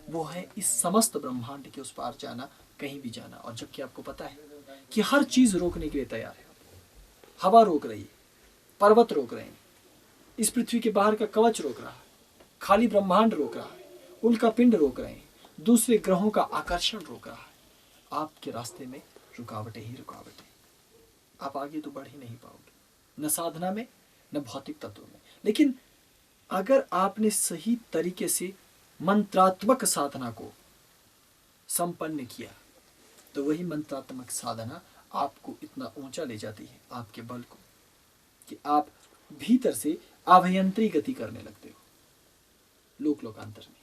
वो है इस समस्त ब्रह्मांड के उस पार जाना, कहीं भी जाना। और जबकि आपको पता है कि हर चीज रोकने के लिए तैयार है। हवा रोक रही है, पर्वत रोक रहे हैं, इस पृथ्वी के बाहर का कवच रोक रहा है, खाली ब्रह्मांड रोक रहा है, उल्का पिंड रोक रहे हैं, दूसरे ग्रहों का आकर्षण रोक रहा है। आपके रास्ते में रुकावटें ही रुकावटें। आप आगे तो बढ़ ही नहीं पाओगे, न साधना में न भौतिक तत्वों में। लेकिन अगर आपने सही तरीके से मंत्रात्मक साधना को संपन्न किया तो वही मंत्रात्मक साधना आपको इतना ऊंचा ले जाती है, आपके बल को, कि आप भीतर से आभयंतरी गति करने लगते हो लोकांतर में।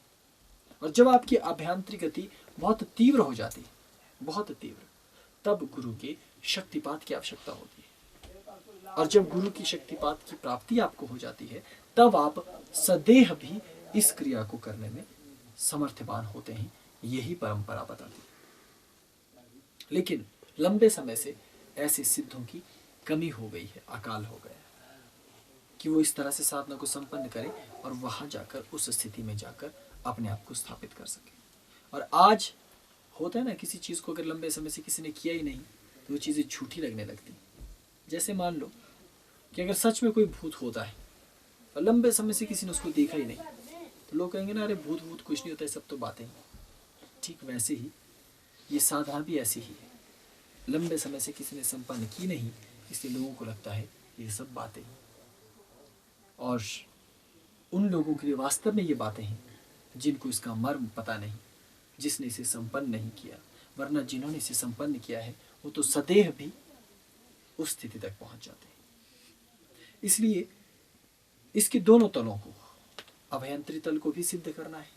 और जब आपकी आभ्यंतरी गति बहुत तीव्र हो जाती है, बहुत तीव्र, तब गुरु के शक्तिपात की आवश्यकता होती है। और जब गुरु की शक्तिपात की प्राप्ति आपको हो जाती है, तब आप सदैव भी इस क्रिया को करने में समर्थवान होते हैं। यही परंपरा बताती है। लेकिन लंबे समय से ऐसे सिद्धों की कमी हो गई है, अकाल हो गया है कि वो इस तरह से साधना को संपन्न करें और वहां जाकर उस स्थिति में जाकर अपने आप को स्थापित कर सके। और आज होता है ना, किसी चीज़ को अगर लंबे समय से किसी ने किया ही नहीं तो वो चीज़ें झूठी लगने लगती। जैसे मान लो कि अगर सच में कोई भूत होता है और लंबे समय से किसी ने उसको देखा ही नहीं, तो लोग कहेंगे ना, अरे भूत भूत कुछ नहीं होता है, सब तो बातें। ठीक वैसे ही ये साधना भी ऐसी ही है, लंबे समय से किसी ने संपन्न की नहीं, इसलिए लोगों को लगता है ये सब बातें। और उन लोगों के लिए वास्तव में ये बातें हैं जिनको इसका मर्म पता नहीं, जिसने इसे संपन्न नहीं किया। वरना जिन्होंने इसे संपन्न किया है वो तो सदैव भी उस स्थिति तक पहुंच जाते हैं। इसलिए इसके दोनों तलों को, अभयंतरी तल को भी सिद्ध करना है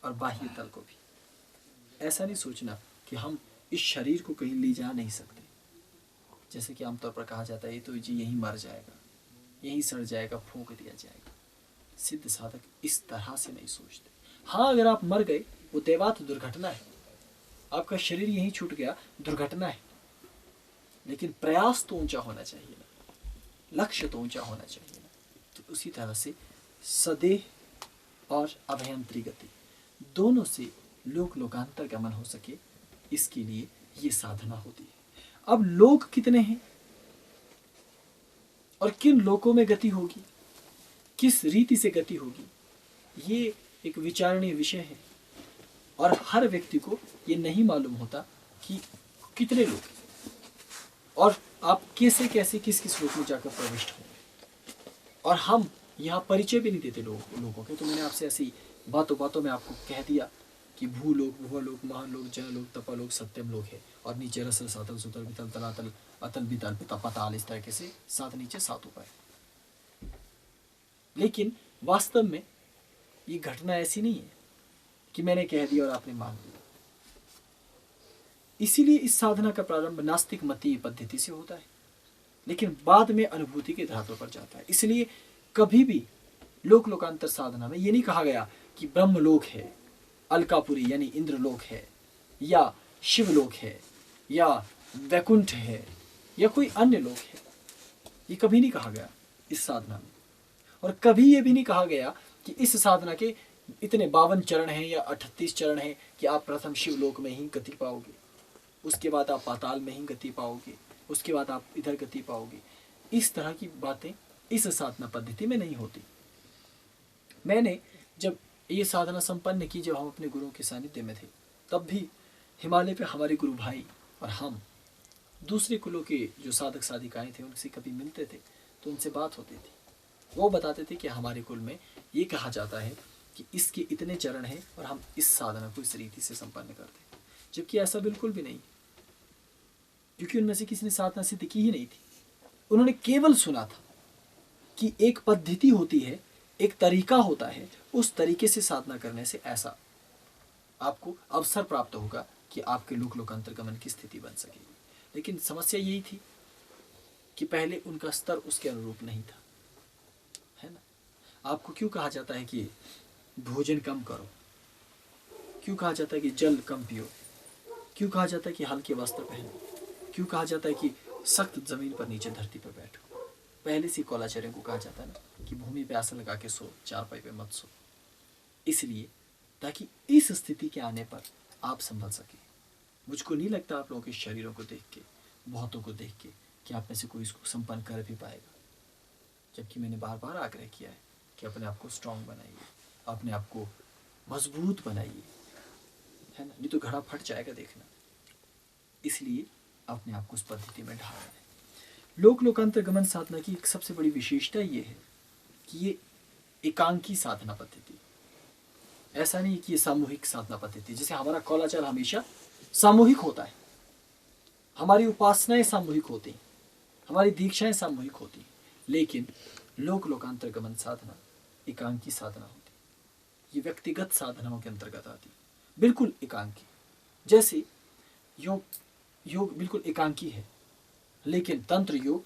और बाह्य तल को भी। ऐसा नहीं सोचना कि हम इस शरीर को कहीं ले जा नहीं सकते। जैसे कि आमतौर पर कहा जाता है, ये तो जी यहीं मर जाएगा, यहीं सड़ जाएगा, फूंक दिया जाएगा। सिद्ध साधक इस तरह से नहीं सोचते। हाँ, अगर आप मर गए वो दैवात दुर्घटना है, आपका शरीर यहीं छूट गया, दुर्घटना है। लेकिन प्रयास तो ऊंचा होना चाहिए ना, लक्ष्य तो ऊंचा होना चाहिए ना। तो उसी तरह से सदेह और अभयंतरी गति दोनों से लोकांतर गमन हो सके, इसके लिए ये साधना होती है। अब लोक कितने हैं और किन लोकों में गति होगी, किस रीति से गति होगी, ये एक विचारणीय विषय है। और हर व्यक्ति को ये नहीं मालूम होता कि कितने लोग हैं और आप कैसे कैसे किस किस लोक में जाकर प्रविष्ट होंगे। और हम यहाँ परिचय भी नहीं देते लोगों के। तो मैंने आपसे ऐसी बातों में आपको कह दिया कि भूलोक, भुवलोक, महालोक, जनलोक, तपालोक, सत्यम लोक है। और नीचे रसल, सातल, सुतल, वितल, तलातल, अतल, बितल, पिता, पताल, इस तरह से 7 नीचे 7 ऊपर। लेकिन वास्तव में ये घटना ऐसी नहीं है कि मैंने कह दिया और आपने मान लिया। इसीलिए इस साधना का प्रारंभ नास्तिक मतीय पद्धति से होता है, लेकिन बाद में अनुभूति के धरातल पर जाता है। इसलिए कभी भी लोकांतर साधना में ये नहीं कहा गया कि ब्रह्मलोक है, अलकापुरी यानी इंद्रलोक है, या शिवलोक है, या वैकुंठ है, या कोई अन्य लोक है। ये कभी नहीं कहा गया इस साधना में। और कभी ये भी नहीं कहा गया कि इस साधना के इतने 52 चरण हैं या 38 चरण हैं कि आप प्रथम शिवलोक में ही गति पाओगे, उसके बाद आप पाताल में ही गति पाओगे, उसके बाद आप इधर गति पाओगे। इस तरह की बातें इस साधना पद्धति में नहीं होती। मैंने जब ये साधना संपन्न की, जब हम अपने गुरुओं के सानिध्य में थे, तब भी हिमालय पे हमारे गुरु भाई और हम दूसरे कुलों के जो साधक साधिकाएं थे उनसे कभी मिलते थे तो उनसे बात होती थी। वो बताते थे कि हमारे कुल में ये कहा जाता है कि इसके इतने चरण हैं और हम इस साधना को इस रीति से संपन्न करते हैं, जबकि ऐसा बिल्कुल भी नहीं, क्योंकि उनमें से किसी ने साधना सिद्ध की ही नहीं थी। उन्होंने केवल सुना था कि एक पद्धति होती है, एक तरीका होता है, उस तरीके से साधना करने से ऐसा आपको अवसर प्राप्त होगा कि आपके लोकांतर गमन की स्थिति बन सकेगी। लेकिन समस्या यही थी कि पहले उनका स्तर उसके अनुरूप नहीं था, है ना। आपको क्यों कहा जाता है कि भोजन कम करो, क्यों कहा जाता है कि जल कम पियो, क्यों कहा जाता है कि हल्के वस्त्र पहनो, क्यों कहा जाता है कि सख्त जमीन पर नीचे धरती पर बैठो। पहले से कौलाचार्यों को कहा जाता है ना कि भूमि पे आसन लगा के सो, चारपाई पे मत सो, इसलिए ताकि इस स्थिति के आने पर आप संभल सके। मुझको नहीं लगता आप लोगों के शरीरों को देख के, बहुतों को देख के, कि आप में से कोई इसको संपन्न कर भी पाएगा। जबकि मैंने बार बार आग्रह किया है कि अपने आप को स्ट्रांग बनाइए, अपने आप को मजबूत बनाइए, है ना, नहीं तो घड़ा फट जाएगा देखना। इसलिए अपने आप को उस पद्धति में ढालना है। लोक लोकांतर गमन साधना की एक सबसे बड़ी विशेषता ये है कि ये एकांकी साधना पद्धति, ऐसा नहीं कि ये सामूहिक साधना पद्धति। जैसे हमारा कौलाचार हमेशा सामूहिक होता है, हमारी उपासनाएं सामूहिक होती हैं, हमारी दीक्षाएं सामूहिक होती हैं, लेकिन लोक लोकांतर गमन साधना एकांकी साधना होती है। ये व्यक्तिगत साधनाओं के अंतर्गत आती है, बिल्कुल एकांकी। जैसे योग बिल्कुल एकांकी है, लेकिन तंत्र योग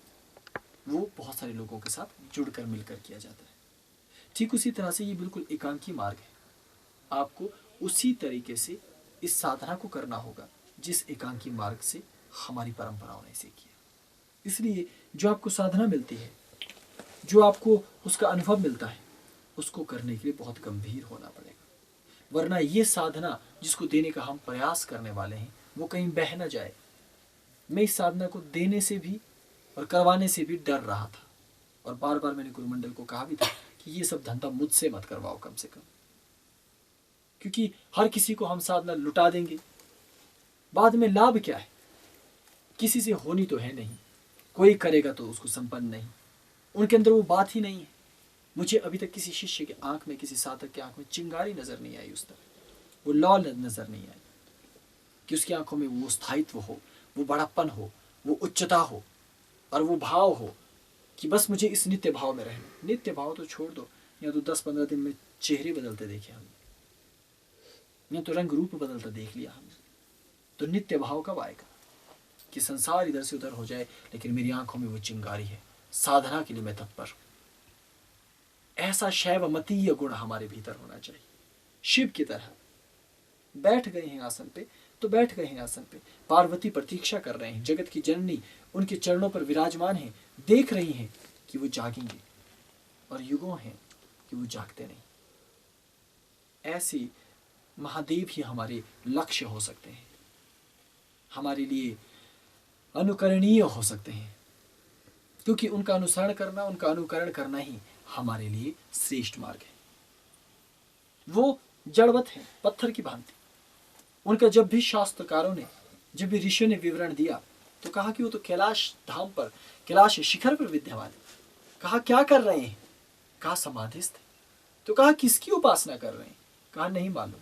वो बहुत सारे लोगों के साथ जुड़कर मिलकर किया जाता है। ठीक उसी तरह से ये बिल्कुल एकांकी मार्ग है। आपको उसी तरीके से इस साधना को करना होगा जिस एकांकी मार्ग से हमारी परंपराओं ने इसे किया। इसलिए जो आपको साधना मिलती है, जो आपको उसका अनुभव मिलता है, उसको करने के लिए बहुत गंभीर होना पड़ेगा, वरना ये साधना जिसको देने का हम प्रयास करने वाले हैं वो कहीं बह न जाए। मैं इस साधना को देने से भी और करवाने से भी डर रहा था, और बार बार मैंने गुरुमंडल को कहा भी था कि ये सब धंधा मुझसे मत करवाओ कम से कम, क्योंकि हर किसी को हम साधना लुटा देंगे, बाद में लाभ क्या है? किसी से होनी तो है नहीं, कोई करेगा तो उसको संपन्न नहीं, उनके अंदर वो बात ही नहीं है। मुझे अभी तक किसी शिष्य के आंख में, किसी साधक के आंख में चिंगारी नजर नहीं आई, उस तरह वो लौ नजर नहीं आई कि उसकी आंखों में वो स्थायित्व हो, वो बड़प्पन हो, वो उच्चता हो, और वो भाव हो कि बस मुझे इस नित्य भाव में रहना। नित्य भाव तो छोड़ दो, या तो 10-15 दिन में चेहरे बदलते देखे हमने, या तो रंग रूप बदलता देख लिया हमने, तो नित्य भाव कब आएगा? कि संसार इधर से उधर हो जाए लेकिन मेरी आंखों में वो चिंगारी है, साधना के लिए मैं तत्पर हूं। ऐसा शैवमतीय गुण हमारे भीतर होना चाहिए। शिव की तरह बैठ गए हैं आसन पे तो बैठ गए हैं आसन पे, पार्वती प्रतीक्षा कर रहे हैं, जगत की जननी उनके चरणों पर विराजमान है, देख रही हैं कि वो जागेंगे, और युगों हैं कि वो जागते नहीं। ऐसे महादेव ही हमारे लक्ष्य हो सकते हैं, हमारे लिए अनुकरणीय हो सकते हैं, क्योंकि उनका अनुसरण करना, उनका अनुकरण करना ही हमारे लिए श्रेष्ठ मार्ग है। वो जड़वत है, पत्थर की भांति। उनका जब भी शास्त्रकारों ने, जब भी ऋषियों ने विवरण दिया तो कहा कि वो तो कैलाश धाम पर, कैलाश शिखर पर विद्यमान है। कहा क्या कर रहे हैं? कहा समाधिस्थ। तो कहा किसकी उपासना कर रहे हैं? कहा नहीं मालूम।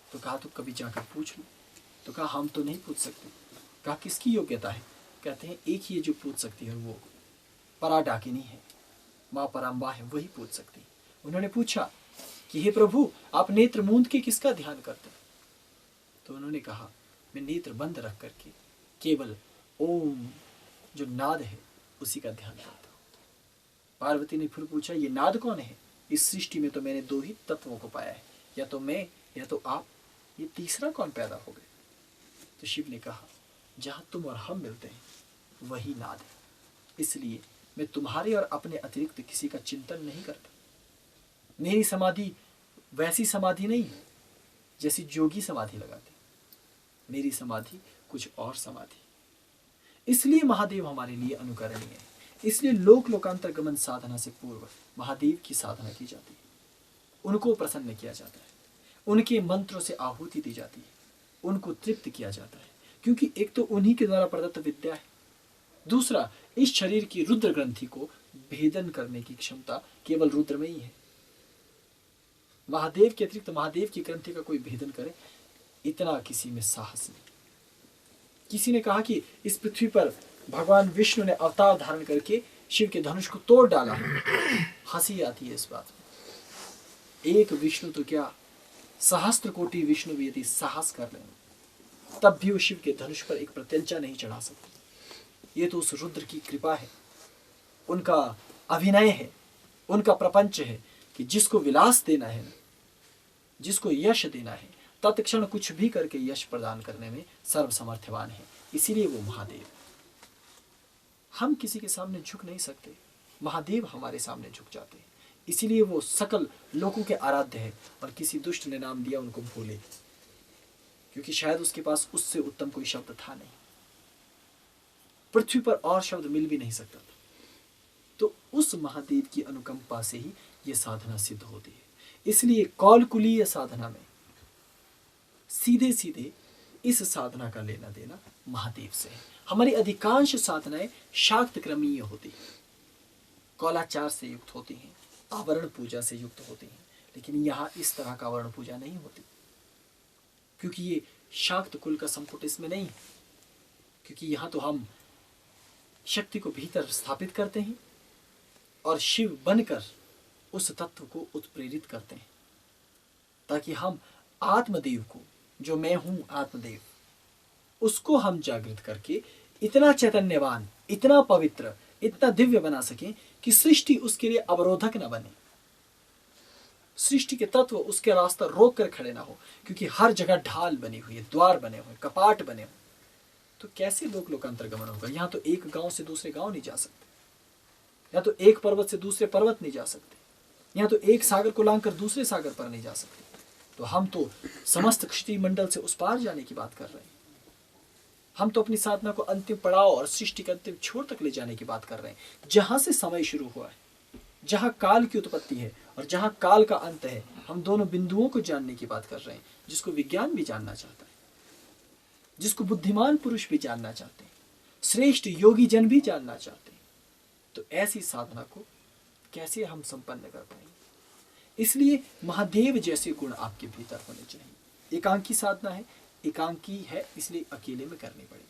तो कहा तो कभी जाकर पूछ लो। तो कहा हम तो नहीं पूछ सकते। कहा किसकी योग्यता है? कहते हैं एक ही जो पूछ सकती है वो परा डाकिनी है, माँ पराम्बा है, वही पूछ सकती है। उन्होंने पूछा कि हे प्रभु, आप नेत्र मूंद के किसका ध्यान करते हैं? तो उन्होंने कहा मैं नेत्र बंद रख करके केवल ओम जो नाद है उसी का ध्यान करता हूँ। पार्वती ने फिर पूछा ये नाद कौन है? इस सृष्टि में तो मैंने दो ही तत्वों को पाया है, या तो मैं या तो आप, ये तीसरा कौन पैदा हो गए? तो शिव ने कहा जहाँ तुम और हम मिलते हैं वही नाद है, इसलिए मैं तुम्हारे और अपने अतिरिक्त किसी का चिंतन नहीं करता। मेरी समाधि वैसी समाधि नहीं है जैसी जोगी समाधि लगाते, मेरी समाधि कुछ और समाधि। इसलिए महादेव हमारे लिए अनुकरणीय है। इसलिए लोक लोकांतर गमन साधना से पूर्व महादेव की साधना की जाती है, उनको प्रसन्न किया जाता है, उनके मंत्रों से आहुति दी जाती है, उनको तृप्त किया जाता है, क्योंकि एक तो उन्हीं के द्वारा प्रदत्त विद्या है, दूसरा इस शरीर की रुद्र ग्रंथि को भेदन करने की क्षमता केवल रुद्र में ही है। महादेव के अतिरिक्त महादेव की ग्रंथि का कोई भेदन करे, इतना किसी में साहस नहीं। किसी ने कहा कि इस पृथ्वी पर भगवान विष्णु ने अवतार धारण करके शिव के धनुष को तोड़ डाला। हंसी आती है इस बात में। एक विष्णु तो क्या, सहस्त्र कोटि विष्णु भी यदि साहस कर लें तब भी वो शिव के धनुष पर एक प्रत्यंचा नहीं चढ़ा सकते। ये तो उस रुद्र की कृपा है, उनका अभिनय है, उनका प्रपंच है कि जिसको विलास देना है, जिसको यश देना है, तत्क्षण कुछ भी करके यश प्रदान करने में सर्वसमर्थवान है। इसीलिए वो महादेव। हम किसी के सामने झुक नहीं सकते, महादेव हमारे सामने झुक जाते हैं। इसीलिए वो सकल लोगों के आराध्य है, और किसी दुष्ट ने नाम दिया उनको भूले, क्योंकि शायद उसके पास उससे उत्तम कोई शब्द था नहीं, पृथ्वी पर और शब्द मिल भी नहीं सकता था। तो उस महादेव की अनुकंपा से ही ये साधना सिद्ध होती है। इसलिए कौलकुलीय साधना में सीधे सीधे इस साधना का लेना देना महादेव से है। हमारी अधिकांश साधनाएं शाक्त क्रमीय होती हैं, कौलाचार से युक्त होती हैं, आवरण पूजा से युक्त होती हैं, लेकिन यहाँ इस तरह का आवरण पूजा नहीं होती, क्योंकि ये शाक्त कुल का संपुट इसमें नहीं है। क्योंकि यहाँ तो हम शक्ति को भीतर स्थापित करते हैं और शिव बनकर उस तत्व को उत्प्रेरित करते हैं, ताकि हम आत्मदेव को, जो मैं हूं आत्मदेव, उसको हम जागृत करके इतना चैतन्यवान, इतना पवित्र, इतना दिव्य बना सकें कि सृष्टि उसके लिए अवरोधक न बने, सृष्टि के तत्व उसके रास्ता रोक कर खड़े ना हो। क्योंकि हर जगह ढाल बनी हुई है, द्वार बने हुए, कपाट बने हुए, तो कैसे लोक लोकांतरगमन होगा? यहाँ तो एक गांव से दूसरे गांव नहीं जा सकते, यहाँ तो एक पर्वत से दूसरे पर्वत नहीं जा सकते, यहाँ तो एक सागर को लांघकर दूसरे सागर पर नहीं जा सकते। तो हम तो समस्त क्षिति मंडल से उस पार जाने की बात कर रहे हैं। हम तो अपनी साधना को अंतिम पड़ाव और सृष्टि के अंतिम छोर तक ले जाने की बात कर रहे हैं, जहां से समय शुरू हुआ है, जहां काल की उत्पत्ति है और जहां काल का अंत है। हम दोनों बिंदुओं को जानने की बात कर रहे हैं, जिसको विज्ञान भी जानना चाहता है, जिसको बुद्धिमान पुरुष भी जानना चाहते हैं, श्रेष्ठ योगी जन भी जानना चाहते हैं। तो ऐसी साधना को कैसे हम संपन्न कर पाएंगे? इसलिए महादेव जैसे गुण आपके भीतर होने चाहिए। एकांकी साधना है, एकांकी है, इसलिए अकेले में करनी पड़ेगी।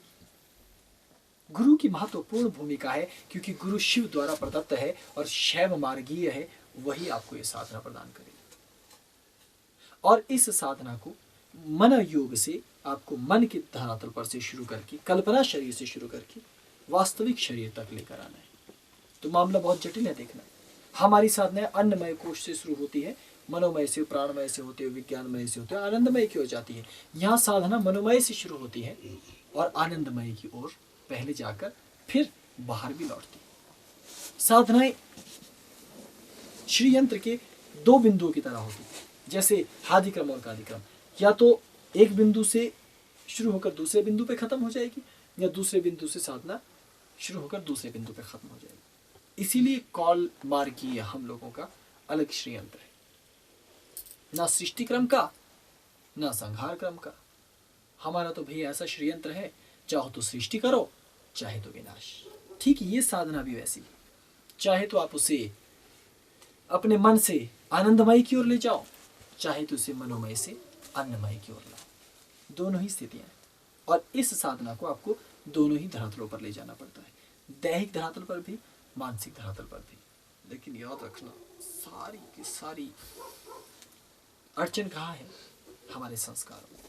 गुरु की महत्वपूर्ण भूमिका है, क्योंकि गुरु शिव द्वारा प्रदत्त है और शैव मार्गीय है, वही आपको ये साधना प्रदान करेगा। और इस साधना को मन योग से आपको मन के धरातल पर से शुरू करके, कल्पना शरीर से शुरू करके वास्तविक शरीर तक लेकर आना है। तो मामला बहुत जटिल है, देखना। हमारी साधना अन्नमय कोश से शुरू होती है, मनोमय से, प्राणमय से होते हुए विज्ञानमय से होते हुए आनंदमय की हो जाती है। यहाँ साधना मनोमय से शुरू होती है और आनंदमय की ओर पहले जाकर फिर बाहर भी लौटती है। साधनाएं श्रीयंत्र के दो बिंदुओं की तरह होती है, जैसे हादिक्रम और कादिक्रम। या तो एक बिंदु से शुरू होकर दूसरे बिंदु पे खत्म हो जाएगी, या दूसरे बिंदु से साधना शुरू होकर दूसरे बिंदु पे खत्म हो जाएगी। इसीलिए कौल मार्गीय हम लोगों का अलग श्रीयंत्र है, ना सृष्टि क्रम का, ना संहार क्रम का। हमारा तो भैया ऐसा श्रीयंत्र है, चाहो तो सृष्टि करो, चाहे तो विनाश। ठीक है, ये साधना भी वैसी है। चाहे तो आप उसे अपने मन से आनंदमय की ओर ले जाओ, चाहे तो उसे मनोमय से अन्नमय की ओर लाओ। दोनों ही स्थितियां हैं, और इस साधना को आपको दोनों ही धरातलों पर ले जाना पड़ता है, दैहिक धरातल पर भी, मानसिक धरातल पर भी। लेकिन याद रखना, सारी की सारी अड़चन कहाँ है? हमारे संस्कारों में।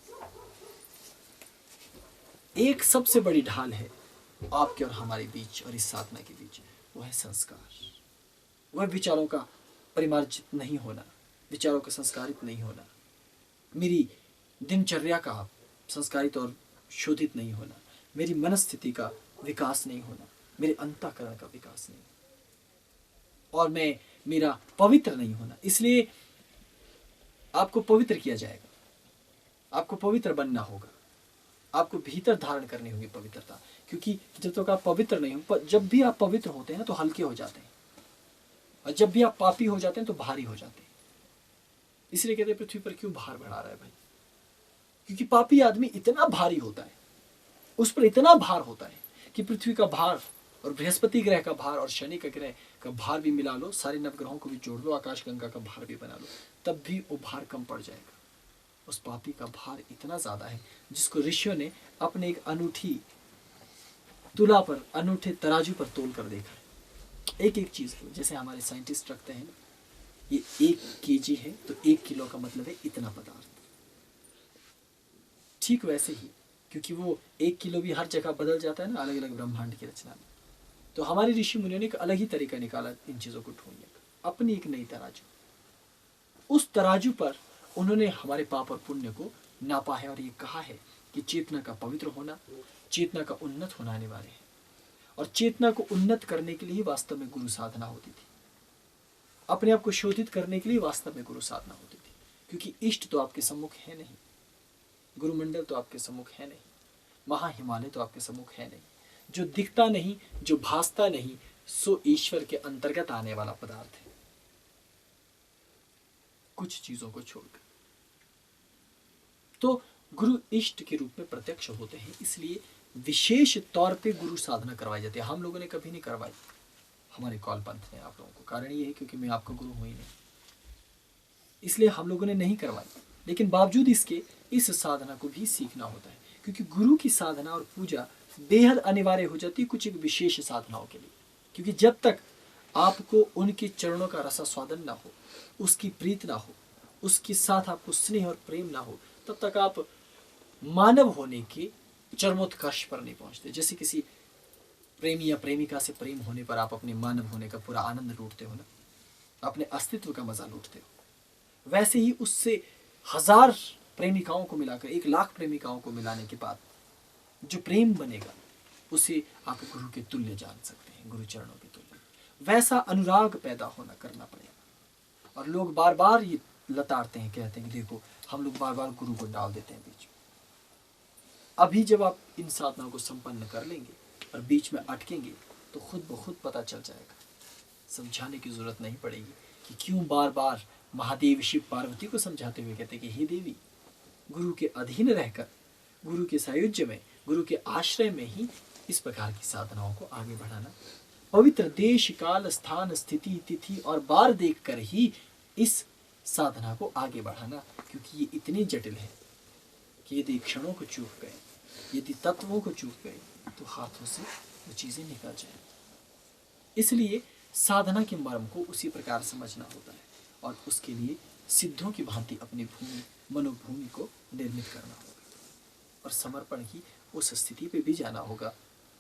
एक सबसे बड़ी ढाल है आपके और हमारे बीच और इस साधना के बीच, वो है संस्कार। वह विचारों का परिमार्जित नहीं होना, विचारों का संस्कारित नहीं होना, मेरी दिनचर्या का संस्कारित और शोधित नहीं होना, मेरी मनस्थिति का विकास नहीं होना, मेरे अंतःकरण का विकास नहीं, और मेरा पवित्र नहीं होना। इसलिए आपको पवित्र किया जाएगा, आपको पवित्र बनना होगा, आपको भीतर धारण करनी होगी पवित्रता। क्योंकि जब तक आप पवित्र नहीं हो, जब भी आप पवित्र होते हैं तो हल्के हो जाते हैं, और जब भी आप पापी हो जाते हैं तो भारी हो जाते हैं। इसलिए कहते हैं पृथ्वी पर क्यों भार बढ़ा रहा है भाई? क्योंकि पापी आदमी इतना भारी होता है, उस पर इतना भार होता है कि पृथ्वी का भार और बृहस्पति ग्रह का भार और शनि का ग्रह का भार भी मिला लो, सारे नवग्रहों को भी जोड़ लो, आकाश गंगा का भार भी बना लो, तब भी वो भार कम पड़ जाएगा। उस पापी का भार इतना ज्यादा है, जिसको ऋषियों ने अपने एक अनूठी तुला पर, अनूठे तराजू पर तोल कर देखा है। एक एक चीज को, जैसे हमारे साइंटिस्ट रखते हैं, ये 1 kg है तो 1 किलो का मतलब है इतना पदार्थ। ठीक वैसे ही, क्योंकि वो 1 किलो भी हर जगह बदल जाता है ना, अलग अलग ब्रह्मांड की रचना में। तो हमारे ऋषि मुनियों ने एक अलग ही तरीका निकाला इन चीजों को ढूंढने का, अपनी एक नई तराजू। उस तराजू पर उन्होंने हमारे पाप और पुण्य को नापा है, और ये कहा है कि चेतना का पवित्र होना, चेतना का उन्नत होना अनिवार्य है। और चेतना को उन्नत करने के लिए वास्तव में गुरु साधना होती थी, अपने आप को शोधित करने के लिए वास्तव में गुरु साधना होती थी। क्योंकि इष्ट तो आपके सम्मुख है नहीं, गुरुमंडल तो आपके सम्मुख है नहीं, महाहिमालय तो आपके सम्मुख है नहीं। जो दिखता नहीं, जो भासता नहीं, सो ईश्वर के अंतर्गत आने वाला पदार्थ है, कुछ चीजों को छोड़कर। तो गुरु इष्ट के रूप में प्रत्यक्ष होते हैं, इसलिए विशेष तौर पे गुरु साधना करवाई जाती है। हम लोगों ने कभी नहीं करवाई, हमारे कौल पंथ ने आप लोगों को। कारण ये है क्योंकि मैं आपका गुरु हूँ ही नहीं, इसलिए हम लोगों ने नहीं करवाई। लेकिन बावजूद इसके इस साधना को भी सीखना होता है, क्योंकि गुरु की साधना और पूजा बेहद अनिवार्य हो जाती है कुछ एक विशेष साधनाओं के लिए। क्योंकि जब तक आपको उनके चरणों का रसास्वादन ना हो, उसकी प्रीत ना हो, उसके साथ आपको स्नेह और प्रेम ना हो, तब तक आप मानव होने के चरमोत्कर्ष पर नहीं पहुंचते। जैसे किसी प्रेमी या प्रेमिका से प्रेम होने पर आप अपने मानव होने का पूरा आनंद लूटते हो ना, अपने अस्तित्व का मजा लूटते हो, वैसे ही उससे 1000 प्रेमिकाओं को मिलाकर 1,00,000 प्रेमिकाओं को मिलाने के बाद जो प्रेम बनेगा उसे आप गुरु के तुल्य जान सकते हैं, गुरु चरणों के तुल्य। वैसा अनुराग पैदा होना करना पड़ेगा। और लोग बार बार ये लताड़ते हैं, कहते हैं कि देखो हम लोग बार बार गुरु को डाल देते हैं बीच में। अभी जब आप इन साधनाओं को संपन्न कर लेंगे और बीच में अटकेंगे तो खुद ब खुद पता चल जाएगा। समझाने की जरूरत नहीं पड़ेगी कि क्यों बार बार महादेव शिव पार्वती को समझाते हुए कहते कि हे देवी, गुरु के अधीन रहकर, गुरु के सायुज्य में, गुरु के आश्रय में ही इस प्रकार की साधनाओं को आगे बढ़ाना, पवित्र देश काल स्थान स्थिति तिथि और बार देखकर ही इस साधना को आगे बढ़ाना। क्योंकि ये इतनी जटिल है कि यदि क्षणों को चूक गए, यदि तत्वों को चूक गए तो हाथों से वो चीजें निकल जाए। इसलिए साधना के मर्म को उसी प्रकार समझना होता है और उसके लिए सिद्धों की भांति अपनी भूमि, मनोभूमि को निर्मित करना होगा और समर्पण की उस स्थिति पे भी जाना होगा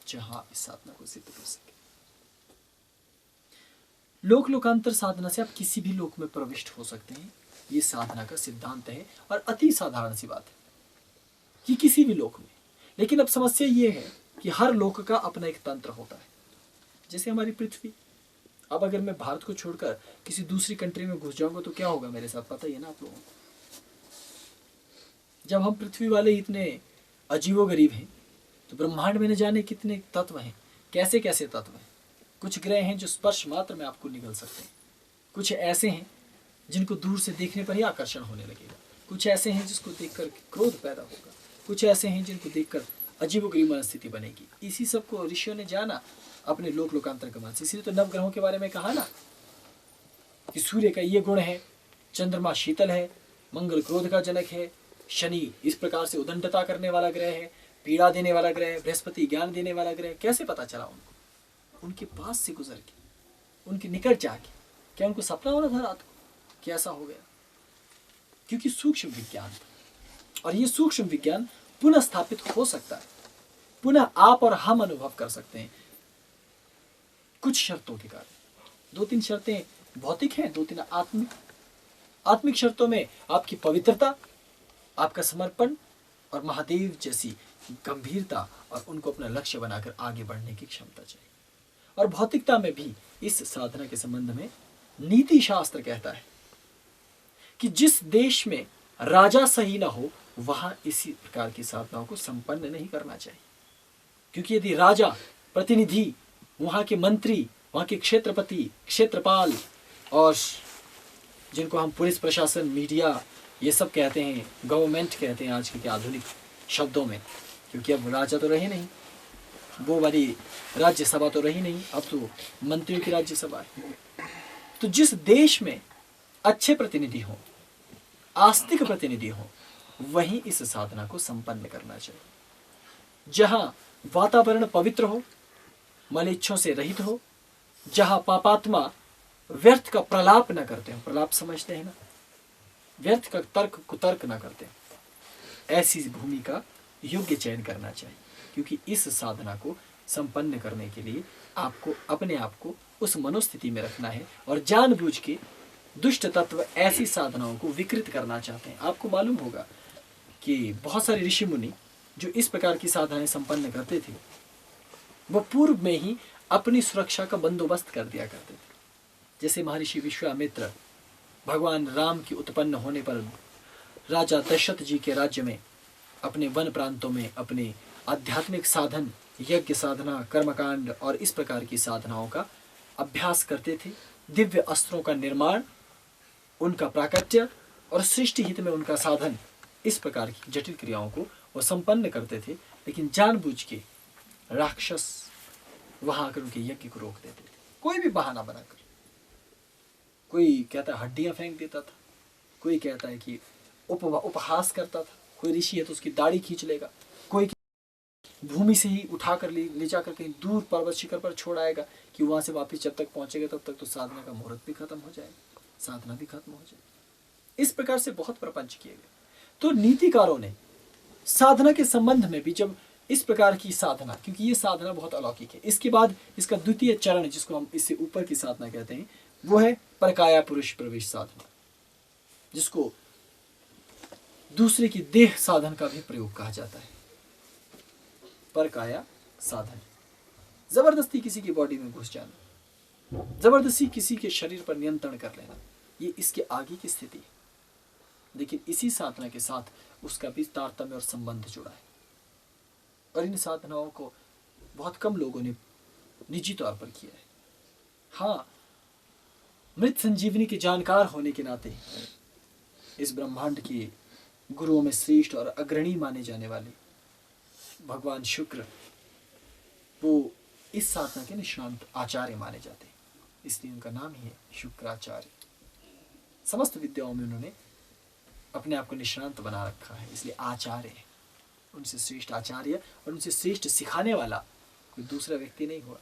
जहां इस साधना को सिद्ध कर सके। लोक लोकांतर साधना से आप किसी भी लोक में प्रविष्ट हो सकते हैं, ये साधना का सिद्धांत है और अति साधारण सी बात है कि किसी भी लोक में। लेकिन अब समस्या ये है कि हर लोक का अपना एक तंत्र होता है। जैसे हमारी पृथ्वी, अब अगर मैं भारत को छोड़कर किसी दूसरी कंट्री में घुस जाऊंगा तो क्या होगा मेरे साथ, पता ही है ना आप लोगों को। जब हम पृथ्वी वाले इतने अजीबोगरीब हैं तो ब्रह्मांड में न जाने कितने तत्व हैं, कैसे कैसे तत्व हैं। कुछ ग्रह हैं जो स्पर्श मात्र में आपको निगल सकते हैं, कुछ ऐसे हैं जिनको दूर से देखने पर ही आकर्षण होने लगेगा, कुछ ऐसे हैं जिसको देखकर क्रोध पैदा होगा, कुछ ऐसे हैं जिनको देखकर अजीबोगरीब मनस्थिति बनेगी। इसी सब को ऋषियों ने जाना अपने लोक लोकांतर के से। इसलिए तो नवग्रहों के बारे में कहा ना कि सूर्य का ये गुण है, चंद्रमा शीतल है, मंगल क्रोध का जनक है, शनि इस प्रकार से उदंडता करने वाला ग्रह है, पीड़ा देने वाला ग्रह है, बृहस्पति ज्ञान देने वाला ग्रह है। कैसे पता चला उनको? उनके पास से गुजर के, उनके निकट जाके। क्या उनको सपना हो रहा था रात को कि ऐसा हो गया? क्योंकि सूक्ष्म विज्ञान था और ये सूक्ष्म विज्ञान पुनः स्थापित हो सकता है, पुनः आप और हम अनुभव कर सकते हैं कुछ शर्तों के कारण। 2-3 शर्तें भौतिक हैं, 2-3 आत्मिक। आत्मिक शर्तों में आपकी पवित्रता, आपका समर्पण और महादेव जैसी गंभीरता और उनको अपना लक्ष्य बनाकर आगे बढ़ने की क्षमता चाहिए। और भौतिकता में भी इस साधना के संबंध में नीति शास्त्र कहता है कि जिस देश में राजा सही ना हो वहां इसी प्रकार की साधनाओं को संपन्न नहीं करना चाहिए। क्योंकि यदि राजा, प्रतिनिधि, वहां के मंत्री, वहां के क्षेत्रपति, क्षेत्रपाल और जिनको हम पुलिस प्रशासन, मीडिया ये सब कहते हैं, गवर्नमेंट कहते हैं आज के आधुनिक शब्दों में, क्योंकि अब राजा तो रहे नहीं, वो वाली राज्यसभा तो रही नहीं, अब तो मंत्रियों की राज्यसभा है। तो जिस देश में अच्छे प्रतिनिधि हों, आस्तिक प्रतिनिधि हों, वहीं इस साधना को संपन्न करना चाहिए। जहां वातावरण पवित्र हो, मलेच्छों से रहित हो, जहां पापात्मा व्यर्थ का प्रलाप न करते हो, प्रलाप समझते हैं ना, व्यर्थ का तर्क कुतर्क न करते हो, ऐसी भूमि का योग्य चयन करना चाहिए। क्योंकि इस साधना को संपन्न करने के लिए आपको अपने आप को उस मनोस्थिति में रखना है और जानबूझ के दुष्ट तत्व ऐसी साधनाओं को विकृत करना चाहते हैं। आपको मालूम होगा कि बहुत सारे ऋषि मुनि जो इस प्रकार की साधनाएं संपन्न करते थे, वो पूर्व में ही अपनी सुरक्षा का बंदोबस्त कर दिया करते थे। जैसे महर्षि विश्वामित्र भगवान राम की उत्पन्न होने पर राजा दशरथ जी के राज्य में, अपने वन प्रांतों में अपने आध्यात्मिक साधन, यज्ञ साधना, कर्मकांड और इस प्रकार की साधनाओं का अभ्यास करते थे। दिव्य अस्त्रों का निर्माण, उनका प्राकट्य और सृष्टि हित में उनका साधन, इस प्रकार की जटिल क्रियाओं को वो संपन्न करते थे, लेकिन जानबूझ के राक्षस वहां आकर उनके यज्ञ को रोक देते थे, कोई भी बहाना बनाकर। कोई कहता है हड्डियां फेंक देता था, कोई कहता है कि उपहास करता था, कोई ऋषि है तो उसकी दाढ़ी खींच लेगा, कोई भूमि से ही उठाकर ले जाकर कहीं दूर पर्वत शिखर पर छोड़ आएगा कि वहां से वापस जब तक पहुंचेगा तब तक तो साधना का मुहूर्त भी खत्म हो जाएगा, साधना भी खत्म हो जाएगी। इस प्रकार से बहुत प्रपंच किए गए। तो नीतिकारों ने साधना के संबंध में भी, जब इस प्रकार की साधना, क्योंकि ये साधना बहुत अलौकिक है, इसके बाद इसका द्वितीय चरण जिसको हम इससे ऊपर की साधना कहते हैं वो है परकाया पुरुष प्रवेश साधना, जिसको दूसरे की देह साधन का भी प्रयोग कहा जाता है। परकाया साधन, जबरदस्ती किसी की बॉडी में घुस जाना, जबरदस्ती किसी के शरीर पर नियंत्रण कर लेना, ये इसके आगे की स्थिति है। लेकिन इसी साधना के साथ उसका भी तारतम्य और संबंध जुड़ा है, और इन साधनाओं को बहुत कम लोगों ने निजी तौर पर किया है। हाँ, मृत संजीवनी के जानकार होने के नाते इस ब्रह्मांड के गुरुओं में श्रेष्ठ और अग्रणी माने जाने वाले भगवान शुक्र, वो इस साधना के निष्णांत आचार्य माने जाते हैं, इसलिए उनका नाम ही है शुक्राचार्य। समस्त विद्याओं में उन्होंने अपने आप को निष्णांत बना रखा है, इसलिए आचार्य है। उनसे श्रेष्ठ आचार्य और उनसे श्रेष्ठ सिखाने वाला कोई दूसरा व्यक्ति नहीं हुआ।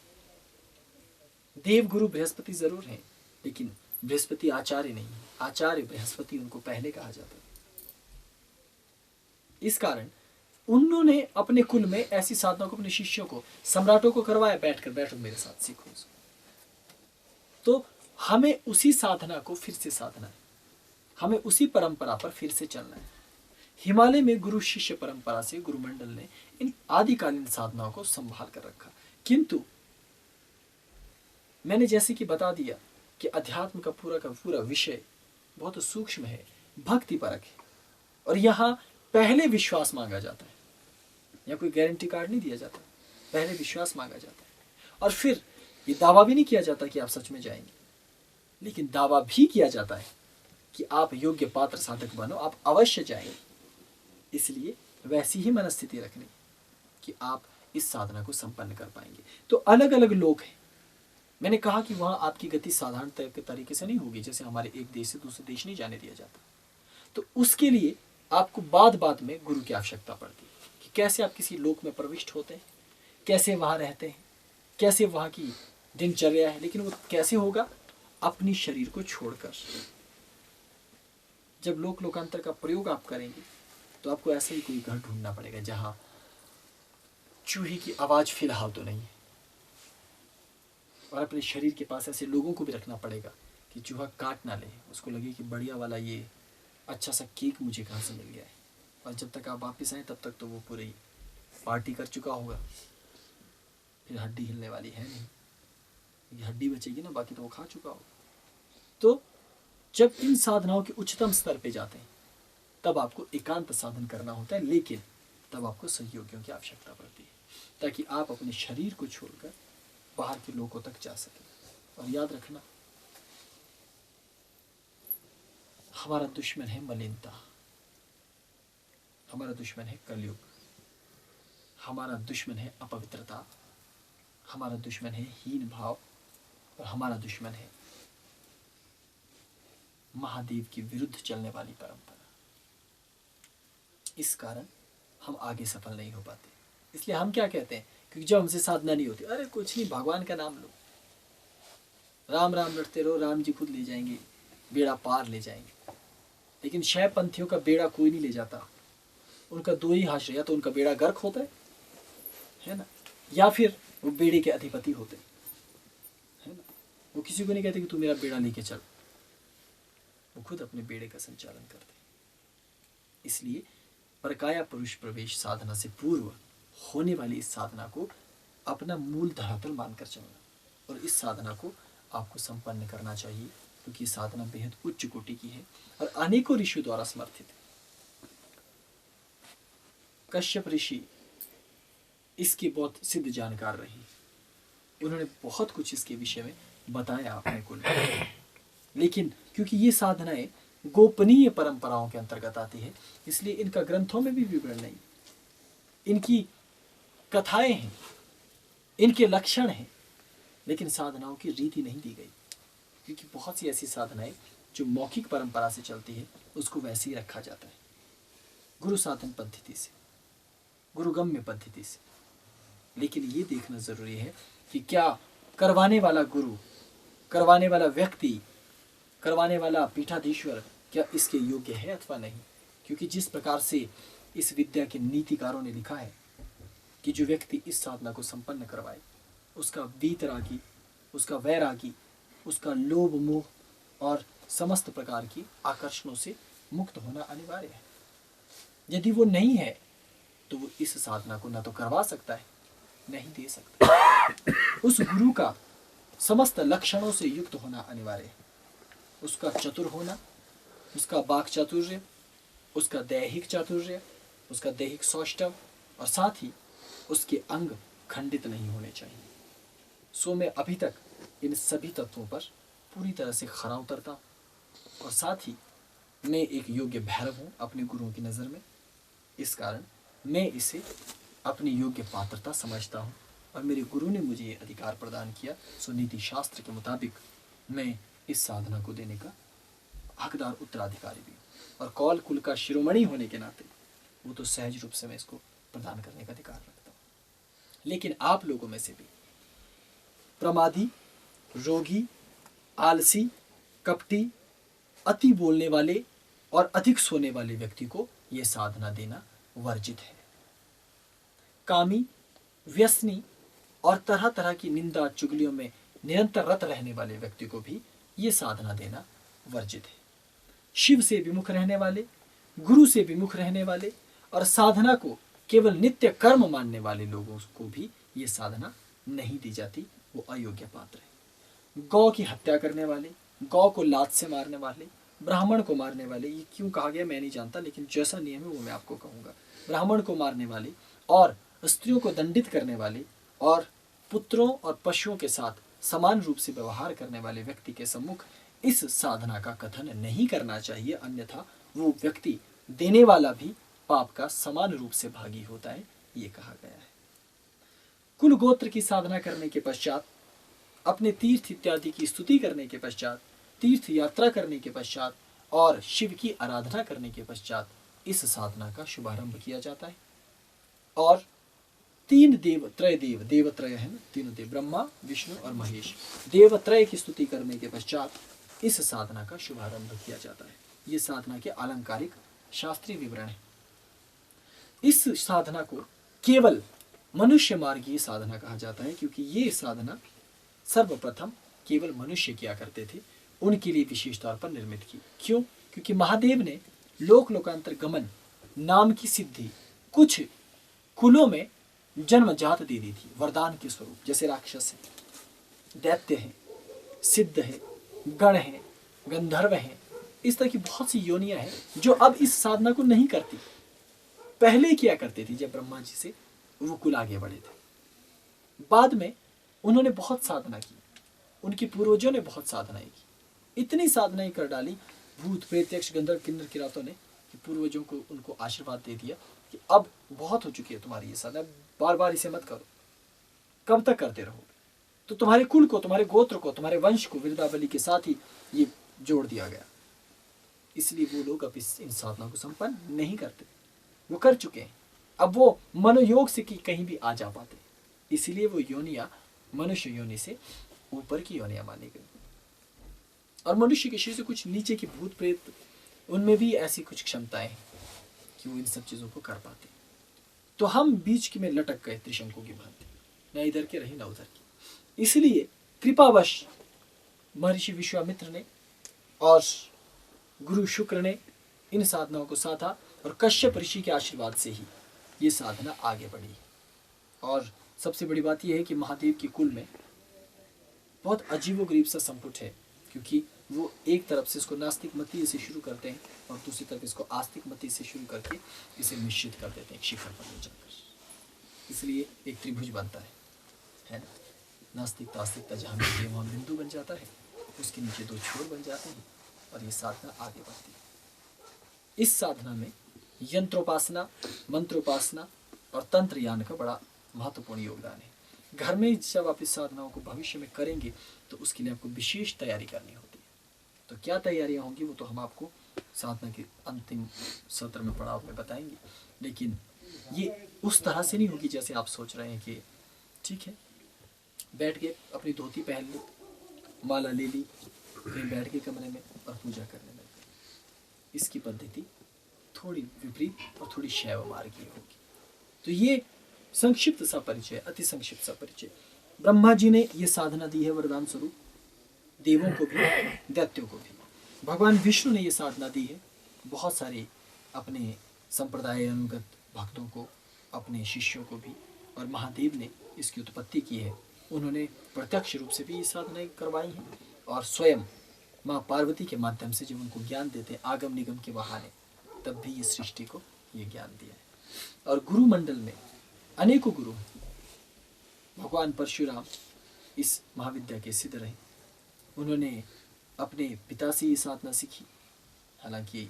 देव गुरु बृहस्पति जरूर है, लेकिन बृहस्पति आचार्य नहीं है, आचार्य बृहस्पति उनको पहले कहा जाता है। इस कारण उन्होंने अपने कुल में ऐसी साधना को अपने शिष्यों को, सम्राटों को करवाया, बैठो मेरे साथ सीखो इसको। तो हमें उसी साधना को फिर से साधना है, हमें उसी परंपरा पर फिर से चलना है। हिमालय में गुरु शिष्य परंपरा से गुरुमंडल ने इन आदिकालीन साधनाओं को संभाल कर रखा, किंतु मैंने जैसे कि बता दिया कि अध्यात्म का पूरा विषय बहुत सूक्ष्म है, भक्ति परक है, और यहाँ पहले विश्वास मांगा जाता है, या कोई गारंटी कार्ड नहीं दिया जाता, पहले विश्वास मांगा जाता है। और फिर ये दावा भी नहीं किया जाता कि आप सच में जाएंगे, लेकिन दावा भी किया जाता है कि आप योग्य पात्र साधक बनो, आप अवश्य जाएंगे। इसलिए वैसी ही मनस्थिति रखनी कि आप इस साधना को संपन्न कर पाएंगे। तो अलग अलग लोग हैं। मैंने कहा कि वहाँ आपकी गति साधारण तरीके से नहीं होगी, जैसे हमारे एक देश से दूसरे देश नहीं जाने दिया जाता। तो उसके लिए आपको बाद में गुरु की आवश्यकता पड़ती है कि कैसे आप किसी लोक में प्रविष्ट होते हैं, कैसे वहाँ रहते हैं, कैसे वहाँ की दिनचर्या है। लेकिन वो कैसे होगा? अपनी शरीर को छोड़कर। जब लोकांतर का प्रयोग आप करेंगे तो आपको ऐसा ही कोई घर ढूंढना पड़ेगा जहाँ चूहे की आवाज फिलहाल तो नहीं है, और अपने शरीर के पास ऐसे लोगों को भी रखना पड़ेगा कि चूहा काट ना ले, उसको लगे कि बढ़िया वाला ये अच्छा सा केक मुझे कहाँ से मिल गया है। और जब तक आप वापस आए तब तक तो वो पूरी पार्टी कर चुका होगा, फिर हड्डी हिलने वाली है नहीं, ये हड्डी बचेगी ना, बाकी तो वो खा चुका होगा। तो जब इन साधनाओं के उच्चतम स्तर पे जाते हैं तब आपको एकांत साधन करना होता है, लेकिन तब आपको सहयोगियों की आवश्यकता पड़ती है ताकि आप अपने शरीर को छोड़कर बाहर के लोगों तक जा सकें। और याद रखना, हमारा दुश्मन है मलिनता, हमारा दुश्मन है कलयुग, हमारा दुश्मन है अपवित्रता, हमारा दुश्मन है हीन भाव, और हमारा दुश्मन है महादेव के विरुद्ध चलने वाली परंपरा। इस कारण हम आगे सफल नहीं हो पाते। इसलिए हम क्या कहते हैं, क्योंकि जब हमसे साधना नहीं होती, अरे कुछ नहीं, भगवान का नाम लो, राम राम रटते रहो, राम जी खुद ले जाएंगे, बेड़ा पार ले जाएंगे। लेकिन शैव पंथियों का बेड़ा कोई नहीं ले जाता, उनका दो ही आश्रय, या तो उनका बेड़ा गर्क होता है ना, या फिर वो बेड़े के अधिपति होते है ना। वो किसी को नहीं कहते कि तू मेरा बेड़ा लेके चल, वो खुद अपने बेड़े का संचालन करते। इसलिए परकाया पुरुष प्रवेश साधना से पूर्व होने वाली इस साधना को अपना मूल धरातल मानकर चलना, और इस साधना को आपको संपन्न करना चाहिए, क्योंकि ये साधना बेहद उच्च कोटि की है और अनेकों ऋषियों द्वारा समर्थित है। कश्यप ऋषि इसके बहुत सिद्ध जानकार रहे, उन्होंने बहुत कुछ इसके विषय में बताया अपने को। लेकिन क्योंकि ये साधनाएं गोपनीय परंपराओं के अंतर्गत आती है, इसलिए इनका ग्रंथों में भी विवरण नहीं। इनकी कथाएं हैं, इनके लक्षण हैं, लेकिन साधनाओं की रीति नहीं दी गई, क्योंकि बहुत सी ऐसी साधनाएं जो मौखिक परंपरा से चलती है उसको वैसे ही रखा जाता है, गुरु साधन पद्धति से, गुरुगम्य पद्धति से। लेकिन ये देखना जरूरी है कि क्या करवाने वाला गुरु, करवाने वाला व्यक्ति, करवाने वाला पीठाधीश्वर क्या इसके योग्य है अथवा नहीं। क्योंकि जिस प्रकार से इस विद्या के नीतिकारों ने लिखा है कि जो व्यक्ति इस साधना को संपन्न करवाए उसका वीतरागी, उसका वैरागी, उसका लोभ मोह और समस्त प्रकार की आकर्षणों से मुक्त होना अनिवार्य है। यदि वो नहीं है तो वो इस साधना को न तो करवा सकता है, नहीं दे सकता। उस गुरु का समस्त लक्षणों से युक्त होना अनिवार्य है। उसका चतुर होना, उसका वाक् चातुर्य, उसका दैहिक चातुर्य, उसका दैहिक सौष्ठव, और साथ ही उसके अंग खंडित नहीं होने चाहिए। सो मैं अभी तक इन सभी तत्वों पर पूरी तरह से खरा उतरता हूँ, और साथ ही मैं एक योग्य भैरव हूँ अपने गुरुओं की नज़र में। इस कारण मैं इसे अपनी योग्य पात्रता समझता हूँ, और मेरे गुरु ने मुझे ये अधिकार प्रदान किया। सो नीति शास्त्र के मुताबिक मैं इस साधना को देने का हकदार उत्तराधिकारी भी हूँ, और कौल कुल का शिरोमणि होने के नाते वो तो सहज रूप से मैं इसको प्रदान करने का अधिकार रखता हूँ। लेकिन आप लोगों में से भी प्रमादी, रोगी, आलसी, कपटी, अति बोलने वाले और अधिक सोने वाले व्यक्ति को यह साधना देना वर्जित है। कामी, व्यसनी और तरह तरह की निंदा चुगलियों में निरंतर रत रहने वाले व्यक्ति को भी ये साधना देना वर्जित है। शिव से विमुख रहने वाले, गुरु से विमुख रहने वाले और साधना को केवल नित्य कर्म मानने वाले लोगों को भी ये साधना नहीं दी जाती, वो अयोग्य पात्र है। गौ की हत्या करने वाले, गौ को लात से मारने वाले, ब्राह्मण को मारने वाले, ये क्यों कहा गया मैं नहीं जानता, लेकिन जैसा नियम है वो मैं आपको कहूँगा। ब्राह्मण को मारने वाले और स्त्रियों को दंडित करने वाले और पुत्रों और पशुओं के साथ समान रूप से व्यवहार करने वाले व्यक्ति के सम्मुख इस साधना का कथन नहीं करना चाहिए, अन्यथा वो व्यक्ति देने वाला भी पाप का समान रूप से भागी होता है, ये कहा गया है। कुल गोत्र की साधना करने के पश्चात, अपने तीर्थ इत्यादि की स्तुति करने के पश्चात, तीर्थ यात्रा करने के पश्चात और शिव की आराधना करने के पश्चात इस साधना का शुभारंभ किया जाता है। और तीन देवत्रय है ना, तीनों देव ब्रह्मा, विष्णु और महेश, देवत्रय की स्तुति करने के पश्चात इस साधना का शुभारंभ किया जाता है। ये साधना के आलंकारिक शास्त्रीय विवरण है। इस साधना को केवल मनुष्य मार्गीय साधना कहा जाता है, क्योंकि ये साधना सर्वप्रथम केवल मनुष्य किया करते थे, उनके लिए विशेष तौर पर निर्मित की। क्यों? क्योंकि महादेव ने लोक लोकांतर गमन नाम की सिद्धि कुछ कुलों में जन्मजात दे दी थी, वरदान के स्वरूप। जैसे राक्षस है, दैत्य है, सिद्ध है, गण है, गंधर्व है, इस तरह की बहुत सी योनियां हैं जो अब इस साधना को नहीं करती, पहले किया करते थी जब ब्रह्मा जी से वो कुल आगे बढ़े थे। बाद में उन्होंने बहुत साधना की, उनके पूर्वजों ने बहुत साधनाएं की, इतनी साधनाएं कर डाली भूत प्रेत यक्ष गंधर्व किन्नर किरातों ने कि पूर्वजों को उनको आशीर्वाद दे दिया कि अब बहुत हो चुकी है तुम्हारी ये साधना, बार बार इसे मत करो, कब तक करते रहोगे। तो तुम्हारे कुल को, तुम्हारे गोत्र को, तुम्हारे वंश को विरदावली के साथ ही ये जोड़ दिया गया। इसलिए वो लोग अब इन साधना को संपन्न नहीं करते, वो कर चुके हैं। अब वो मनोयोग से कहीं भी आ जा पाते, इसलिए वो योनिया मनुष्य योनि से ऊपर की योनिया मानी गई। और मनुष्य के शरीर से कुछ नीचे की भूत प्रेत, उनमें भी ऐसी कुछ क्षमताएं हैं कि वो इन सब चीजों को कर पाते। तो हम बीच में लटक गए त्रिशंकु की भांति, न इधर के रही न उधर की। इसलिए कृपावश महर्षि विश्वामित्र ने और गुरु शुक्र ने इन साधनाओं को साधा, और कश्यप ऋषि के आशीर्वाद से ही ये साधना आगे बढ़ी। और सबसे बड़ी बात यह है कि महादेव के कुल में बहुत अजीबोगरीब सा संपुट है, क्योंकि वो एक तरफ से इसको नास्तिक मती से शुरू करते हैं और दूसरी तरफ इसको आस्तिक मती से शुरू करके इसे निश्चित कर देते हैं शिखर पर ले जाकर। इसलिए एक त्रिभुज बनता है ना। नास्तिकता आस्तिकता जहाँ मिलती है वहाँ बिंदु बन जाता है, उसके नीचे दो छोर बन जाते हैं, और ये साधना आगे बढ़ती है। इस साधना में यंत्रोपासना, मंत्रोपासना और तंत्र यान का बड़ा महत्वपूर्ण योगदान है। घर में जब आप इस साधनाओं को भविष्य में करेंगे तो उसके लिए आपको विशेष तैयारी करनी होती है। तो क्या तैयारियां होंगी वो तो हम आपको साधना के अंतिम सत्र में पड़ाव में बताएंगे, लेकिन ये उस तरह से नहीं होगी जैसे आप सोच रहे हैं कि ठीक है बैठ के अपनी धोती पहन ली, माला ले ली, कहीं बैठ के कमरे में और पूजा करने लग गए। इसकी पद्धति थोड़ी विपरीत और थोड़ी शैव मार्गीय होगी। तो ये संक्षिप्त सा परिचय, अति संक्षिप्त सा परिचय। ब्रह्मा जी ने ये साधना दी है वरदान स्वरूप, देवों को भी दैत्यों को भी। भगवान विष्णु ने ये साधना दी है बहुत सारे अपने संप्रदाय अनुगत भक्तों को, अपने शिष्यों को भी, और महादेव ने इसकी उत्पत्ति की है। उन्होंने प्रत्यक्ष रूप से भी ये साधनाएं करवाई हैं और स्वयं माँ पार्वती के माध्यम से जब उनको ज्ञान देते हैं आगम निगम के बहाने, तब भी इस सृष्टि को ये ज्ञान दिया है। और गुरु मंडल में अनेकों गुरु हैं। भगवान परशुराम इस महाविद्या के सिद्ध रहे। उन्होंने अपने पिता से ये साधना सीखी, हालांकि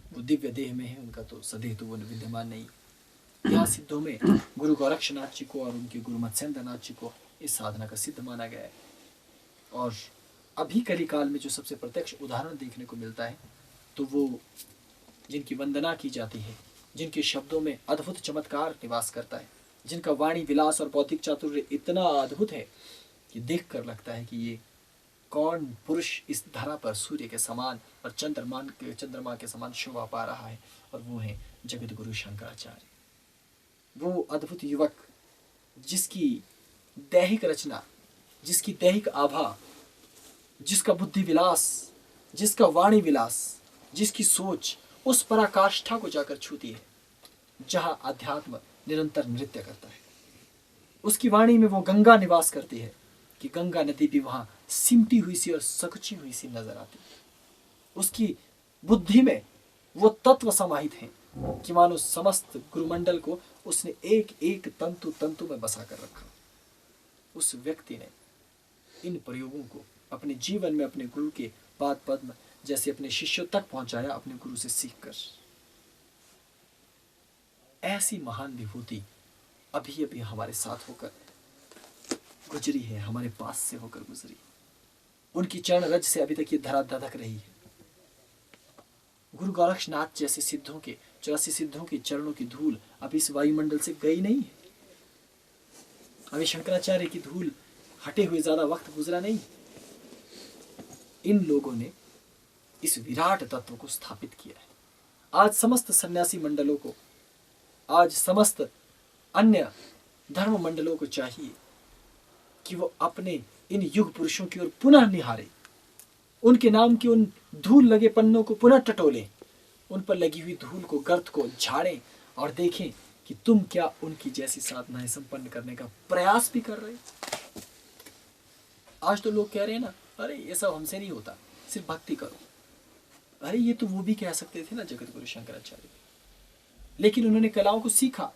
वो दिव्य देह में है, उनका तो सदैव तो वो विद्यमान नहीं। यहाँ सिद्धों में गुरु गोरक्षनाथ जी को और उनके गुरु मत्स्येंद्रनाथ जी को इस साधना का सिद्ध माना गया है। और अभी कलिकाल में जो सबसे प्रत्यक्ष उदाहरण देखने को मिलता है तो वो जिनकी वंदना की जाती है, जिनके शब्दों में अद्भुत चमत्कार निवास करता है, जिनका वाणी विलास और बौद्धिक चातुर्य इतना अद्भुत है कि देखकर लगता है कि ये कौन पुरुष इस धरा पर सूर्य के समान और चंद्रमा के समान शोभा पा रहा है, और वो है जगत गुरु शंकराचार्य। वो अद्भुत युवक जिसकी दैहिक रचना, जिसकी दैहिक आभा, जिसका बुद्धि विलास, जिसका वाणी विलास, जिसकी सोच उस पराकाष्ठा को जाकर छूती है जहां अध्यात्म निरंतर नृत्य करता है। उसकी वाणी में वो गंगा निवास करती है कि गंगा नदी भी वहां सिमटी हुई सी और सकुची हुई सी नजर आती है। उसकी बुद्धि में वो तत्व समाहित हैं कि मानो समस्त गुरुमंडल को उसने एक एक तंतु तंतु में बसा कर रखा। उस व्यक्ति ने इन प्रयोगों को अपने जीवन में अपने गुरु के पाद पद्म जैसे अपने शिष्यों तक पहुंचाया, अपने गुरु से सीखकर। ऐसी महान विभूति अभी अभी हमारे साथ होकर गुजरी है, हमारे पास से होकर गुजरी। उनकी चरण रज से अभी तक ये धरा धधक रही है। गुरु गोरक्षनाथ जैसे सिद्धों के 84 सिद्धों के चरणों की धूल अभी इस वायुमंडल से गई नहीं है। अभी शंकराचार्य की धूल हटे हुए ज्यादा वक्त गुजरा नहीं। इन लोगों ने इस विराट तत्व को स्थापित किया है। आज समस्त सन्यासी मंडलों को, आज समस्त अन्य धर्म मंडलों को चाहिए कि वो अपने इन युग पुरुषों की ओर पुनः निहारे, उनके नाम की उन धूल लगे पन्नों को पुनः टटोलें, उन पर लगी हुई धूल को, गर्त को झाड़ें और देखें कि तुम क्या उनकी जैसी साधनाएं संपन्न करने का प्रयास भी कर रहे। आज तो लोग कह रहे हैं ना, अरे ये सब हमसे नहीं होता, सिर्फ भक्ति करो। अरे ये तो वो भी कह सकते थे ना जगत गुरु शंकराचार्य, लेकिन उन्होंने कलाओं को सीखा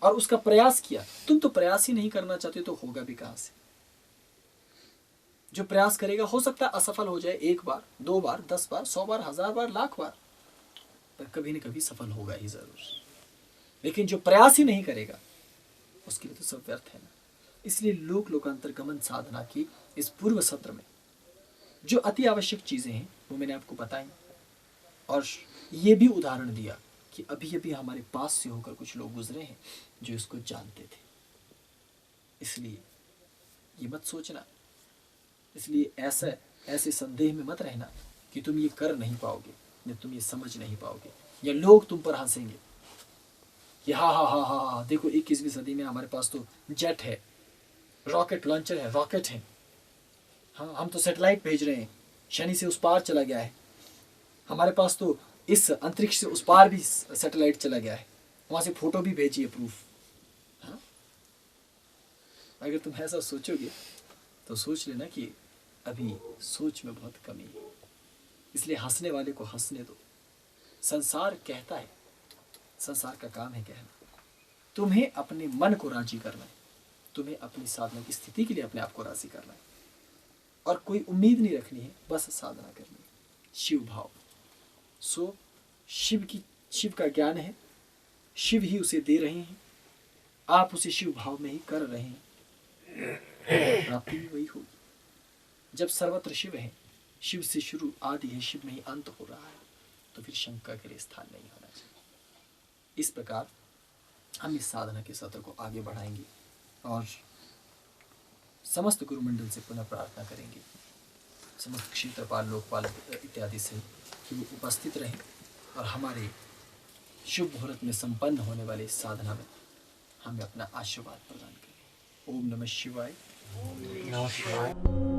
और उसका प्रयास किया। तुम तो प्रयास ही नहीं करना चाहते तो होगा भी कहां से। जो प्रयास करेगा हो सकता है असफल हो जाए, 1 बार 2 बार 10 बार 100 बार 1000 बार 1,00,000 बार, पर कभी न कभी सफल होगा ही जरूर। लेकिन जो प्रयास ही नहीं करेगा उसके लिए तो सब व्यर्थ है ना। इसलिए लोक लोकांतर गमन साधना की इस पूर्व सत्र में जो अति आवश्यक चीजें हैं वो मैंने आपको बताई, और ये भी उदाहरण दिया कि अभी अभी हमारे पास से होकर कुछ लोग गुजरे हैं जो इसको जानते थे। इसलिए ये मत सोचना, इसलिए ऐसे संदेह में मत रहना कि तुम ये कर नहीं पाओगे या तुम ये समझ नहीं पाओगे, या लोग तुम पर हंसेंगे कि हाँ देखो 21वीं सदी में हमारे पास तो जेट है, रॉकेट लॉन्चर है, रॉकेट है, हाँ हम तो सैटेलाइट भेज रहे हैं, शनि से उस पार चला गया है, हमारे पास तो इस अंतरिक्ष से उस पार भी सैटेलाइट चला गया है, वहां से फोटो भी भेजिए प्रूफ। हाँ? अगर तुम ऐसा सोचोगे तो सोच लेना कि अभी सोच में बहुत कमी है। इसलिए हंसने वाले को हंसने दो। संसार कहता है, संसार का काम है कहना। तुम्हें अपने मन को राजी करना है, तुम्हें अपनी साधना की स्थिति के लिए अपने आप को राजी करना है, और कोई उम्मीद नहीं रखनी है, बस साधना करनी है। शिव भाव। सो शिव का ज्ञान है, शिव ही उसे दे रहे हैं, आप उसे शिव भाव में ही कर रहे हैं, प्राप्ति भी वही होगी। जब सर्वत्र शिव है, शिव से शुरू आदि है, शिव में ही अंत हो रहा है, तो फिर शंका के लिए स्थान नहीं होना चाहिए। इस प्रकार हम इस साधना के सत्र को आगे बढ़ाएंगे और समस्त गुरुमंडल से पुनः प्रार्थना करेंगे, समस्त क्षेत्रपाल, लोकपाल इत्यादि से, कि वो उपस्थित रहें और हमारे शुभ मुहूर्त में संपन्न होने वाले इस साधना में हमें अपना आशीर्वाद प्रदान करें। ओम नमः शिवाय। नमः शिवाय।